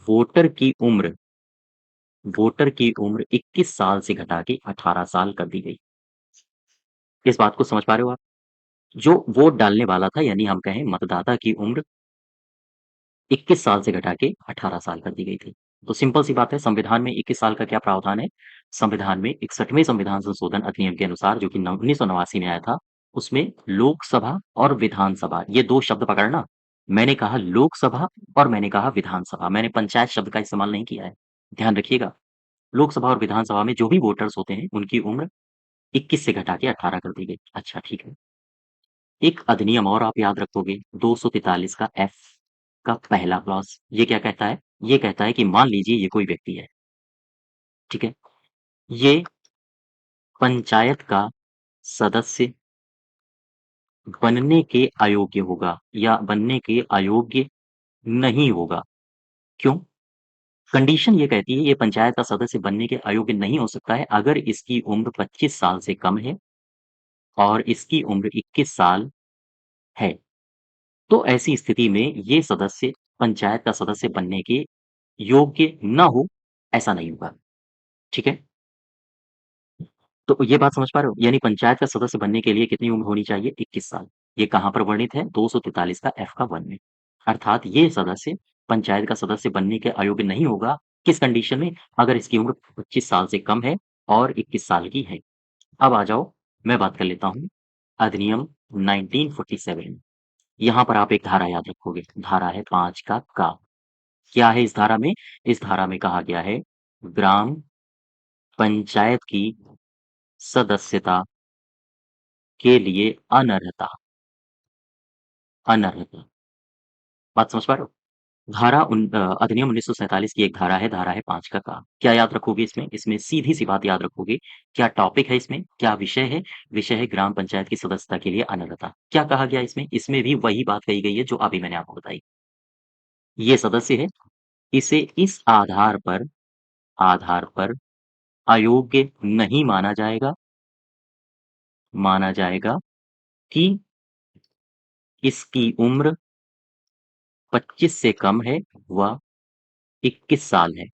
Speaker 1: वोटर की उम्र वोटर की उम्र 21 साल से घटा के 18 साल कर दी गई। इस बात को समझ पा रहे हो आप? जो वोट डालने वाला था यानी हम कहें मतदाता की उम्र 21 साल से घटा के 18 साल कर दी गई थी। तो सिंपल सी बात है, संविधान में 21 साल का क्या प्रावधान है? संविधान में 61वें संविधान संशोधन अधिनियम के अनुसार जो कि 1989 में आया था, उसमें लोकसभा और विधानसभा ये 2 शब्द पकड़ना। मैंने कहा लोकसभा और मैंने कहा विधानसभा, मैंने पंचायत शब्द का इस्तेमाल नहीं किया है। ध्यान रखिएगा। लोकसभा और विधानसभा में जो भी वोटर्स होते हैं, उनकी उम्र 21 से घटा के 18 कर दी गई। अच्छा, ठीक है। एक अधिनियम और आप याद रखोगे 243 का एफ का पहला क्लॉज़, ये क्या कहता है? ये कहता है कि मान लीजिए ये कोई व्यक्ति है, ठीक है? ये पंचायत का सदस्य बनने के अयोग्य होगा या बनने के अयोग्य नहीं होगा। क्यों? कंडीशन ये कहती है ये पंचायत का सदस्य बनने के अयोग्य नहीं हो सकता है अगर इसकी उम्र 25 साल से कम है और इसकी उम्र 21 साल है। तो ऐसी स्थिति में ये सदस्य पंचायत का सदस्य बनने के योग्य ना हो, ऐसा नहीं होगा। ठीक है? तो ये बात समझ पा रहे हो? यानी पंचायत का सदस्य बनने के लिए कितनी उम्र होनी चाहिए? 21 साल। ये कहाँ पर वर्णित है? 243 का F का 1 में। अर्थात ये सदस्य पंचायत का सदस्य बनने के अयोग्य नहीं होगा, किस कंडीशन में? अगर इसकी उम्र 25 साल से कम है और 21 साल की है। अब आ जाओ, मैं बात कर लेता हूँ अधिनियम 1947। यहाँ पर आप एक धारा याद रखोगे, धारा है 5 का का। क्या है इस धारा में? इस धारा में कहा गया है ग्राम पंचायत की सदस्यता के लिए अनर्हता, अनर्हता। बात समझ पा रहे हो? अधिनियम 1947 की एक धारा है 5 का का। क्या याद रखोगे इसमें? इसमें सीधी-सी बात याद रखोगे। क्या टॉपिक है इसमें? क्या विषय है? विषय है ग्राम पंचायत की सदस्यता के लिए अनर्हता। क्या कहा गया इसमें? इसमें भी वही बात कही गई है जो अभी मैंने आपको बताई। ये सदस्य है, इसे इस आधार पर अयोग्य नहीं माना जाएगा कि इसकी उम्र 25 से कम है व 21 साल है।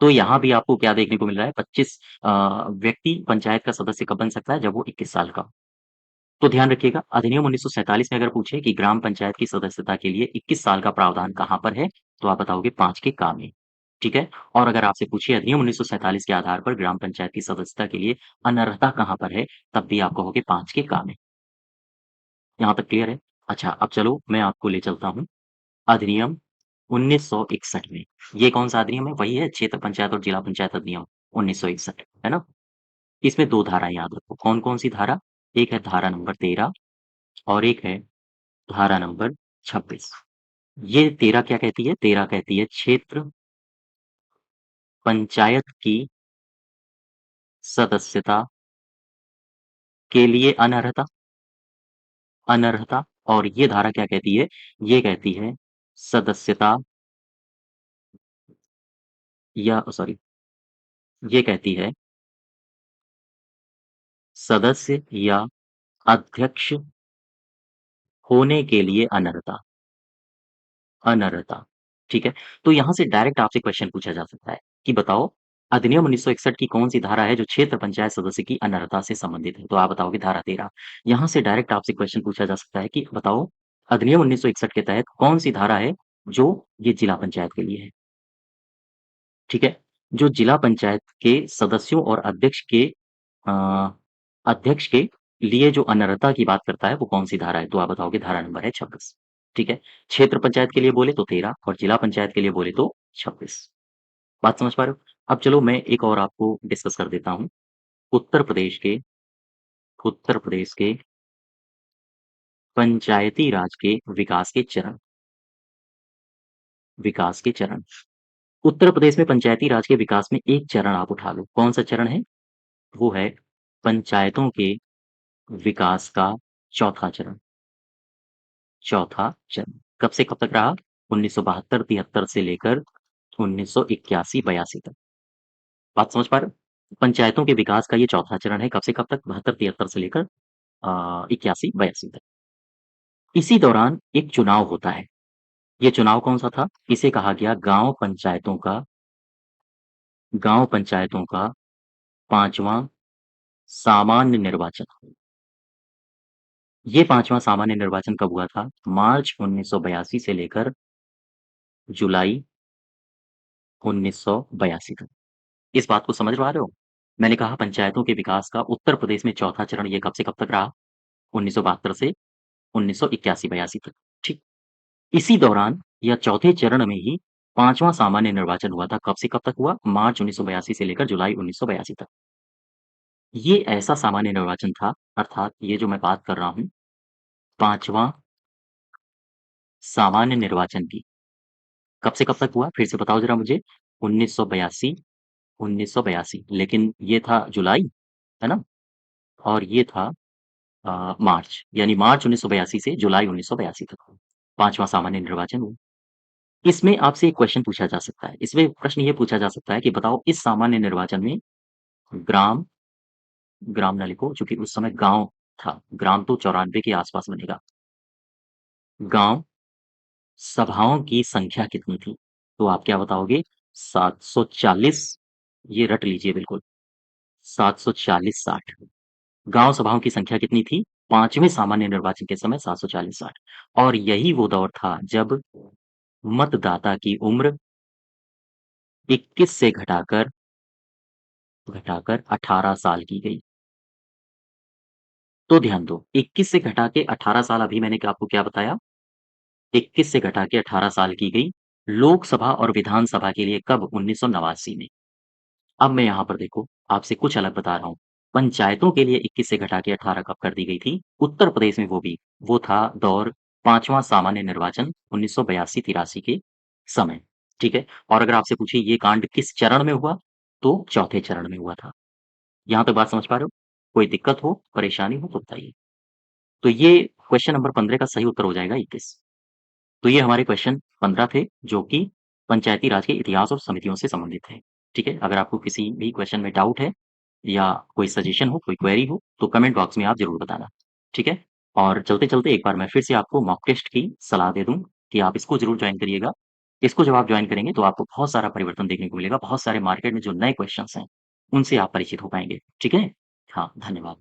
Speaker 1: तो यहाँ भी आपको क्या देखने को मिल रहा है 25 व्यक्ति पंचायत का सदस्य कब बन सकता है जब वो 21 साल का हो। तो ध्यान रखिएगा अधिनियम 1947 में अगर पूछे कि ग्राम पंचायत की सदस्यता के लिए 21 साल का प्रावधान कहाँ पर है? तो आप बताओगे 5 के का में। ठीक है? और अगर आपसे पूछिए अधिनियम 1947 के आधार पर ग्राम पंचायत की सदस्यता के लिए अनर्हता कहाँ पर है? तब भी आप कहोगे 5 के का में। यहाँ तक क्लियर है? अच्छा, अब चलो मैं आपको ले चलता हूँ अधिनियम 1961 में। ये कौन-सा अधिनियम है? वही है क्षेत्र पंचायत और जिला पंचायत अधिनियम 1961, है ना? इसमें 2 धाराएँ याद रखो। कौन-कौन सी धारा? एक है धारा नंबर 13 और एक है धारा नंबर 26। ये 13 क्या कहती है? 13 कहती है क्षेत्र पंचायत की सदस्यता के लिए अनर्हता, अनर्हता। और ये धारा क्या कहती है? ये कहती है सदस्यता या सॉरी, ये कहती है सदस्य या अध्यक्ष होने के लिए अनर्हता, अनर्हता। ठीक है? तो यहाँ से डायरेक्ट आपसे क्वेश्चन पूछा जा सकता है कि बताओ अधिनियम 1961 की कौन-सी धारा है जो क्षेत्र पंचायत सदस्य की अनर्हता से संबंधित है? तो आप बताओगे धारा 13। यहाँ से डायरेक्ट आपसे क्वेश्चन पूछा जा सकता है कि बताओ अधिनियम 1961 के तहत कौन-सी धारा है जो ये जिला पंचायत के लिए है? ठीक है? जो जिला पंचायत के सदस्यों और अ, अध्यक्ष के लिए जो अनर्हता की बात करता है वो कौन-सी धारा है? तो आप बताओगे धारा नंबर है 26। ठीक है? क्षेत्र पंचायत के लिए बोले तो 13 और जिला पंचायत के लिए बोले तो 26। बात समझ पा रहे हो? अब चलो मैं एक और आपको डिस्कस कर देता हूँ। उत्तर प्रदेश के उत्तर प्रदेश के पंचायती राज के विकास के चरण, विकास के चरण। उत्तर प्रदेश में पंचायती राज के विकास में एक चरण आप उठा लो। कौन-सा चरण है? वो है पंचायतों के विकास का चौथा चरण, चौथा चरण। कब से कब तक रहा? 1972-73 से लेकर 1981-82 तक। बात समझ पा रहे हो? पंचायतों के विकास का ये चौथा चरण है, कब से कब तक? 72-73 से लेकर 81-82 तक। इसी दौरान एक चुनाव होता है। ये चुनाव कौन-सा था? इसे कहा गया गाँव पंचायतों का 5वाँ सामान्य निर्वाचन। ये 5वाँ सामान्य निर्वाचन कब हुआ था? मार्च 1982 से लेकर जुलाई 1982 तक। इस बात को समझ पा रहे हो? मैंने कहा पंचायतों के विकास का उत्तर प्रदेश में चौथा चरण ये कब से कब तक रहा? 1972 से 1981-82 तक। ठीक। इसी दौरान या चौथे चरण में ही 5वाँ सामान्य निर्वाचन हुआ था। कब से कब तक हुआ? मार्च 1982 से लेकर जुलाई 1982 तक। ये ऐसा सामान्य निर्वाचन था अर्थात ये जो मैं बात कर रहा हूँ 5वाँ सामान्य निर्वाचन की, कब से कब तक हुआ? फिर से बताओ ज़रा मुझे? 1982 1982 लेकिन ये था जुलाई, है ना? और ये था मार्च, यानी मार्च 1982 से जुलाई 1982 तक 5वाँ सामान्य निर्वाचन हुआ। इसमें आपसे एक क्वेश्चन पूछा जा सकता है। इसमें प्रश्न ये पूछा जा सकता है कि बताओ इस सामान्य निर्वाचन में ग्राम ग्राम ना लिखो चूँकि उस समय गाँव था। ग्राम तो 94 के आस-पास बनेगा। गाँव सभाओं की संख्या कितनी थी? तो आप क्या बताओगे? 740 ये रट लीजिए बिल्कुल, 740-60 गाँव सभाओं की संख्या कितनी थी? 5वें सामान्य निर्वाचन के समय 740-60 और यही वो दौर था जब मतदाता की उम्र 21 से घटाकर घटाकर 18 साल की गई। तो ध्यान दो, 21 से घटा के 18 साल अभी मैंने आपको क्या बताया? 21 से घटा के 18 साल की गई, लोकसभा और विधानसभा के लिए कब? 1989 में। अब मैं यहाँ पर देखो, आपसे कुछ अलग बता रहा हूँ। पंचायतों के लिए 21 से घटा के 18 कब कर दी गई थी? उत्तर प्रदेश में वो भी। वो था दौर 5वां सामान्य निर्वाचन 1982-83 के समय, ठीक है? और अगर आपसे पूछे ये कांड किस चरण में हुआ? तो चौथे चरण में हुआ था। यहाँ तक बात समझ पा रहे हो? कोई दिक्कत हो, परेशानी हो तो बताइए। तो ये क्वेश्चन नंबर 15 का सही उत्तर हो जाएगा 21। तो ये हमारे क्वेश्चन 15 थे, जो कि पंचायती राज के इतिहास और समितियों से संबंधित थे। ठीक है? अगर आपको किसी भी क्वेश्चन में डाउट है या कोई सजेशन हो, कोई क्वेरी हो, तो कमेंट बॉक्स में आप ज़रूर बताना। ठीक है? और चलते-चलते एक बार मैं फिर से आपको मॉक टेस्ट की सलाह दे दूँ कि आप इसको ज़रूर जॉइन करिएगा। इसको जब आप जॉइन करेंगे तो आपको बहुत सारा परिवर्तन देखने को मिलेगा, बहुत सारे मार्केट में जो नए क्वेश्चन्स हैं, उनसे आप परिचित हो पाएँगे। ठीक है? हाँ, धन्यवाद।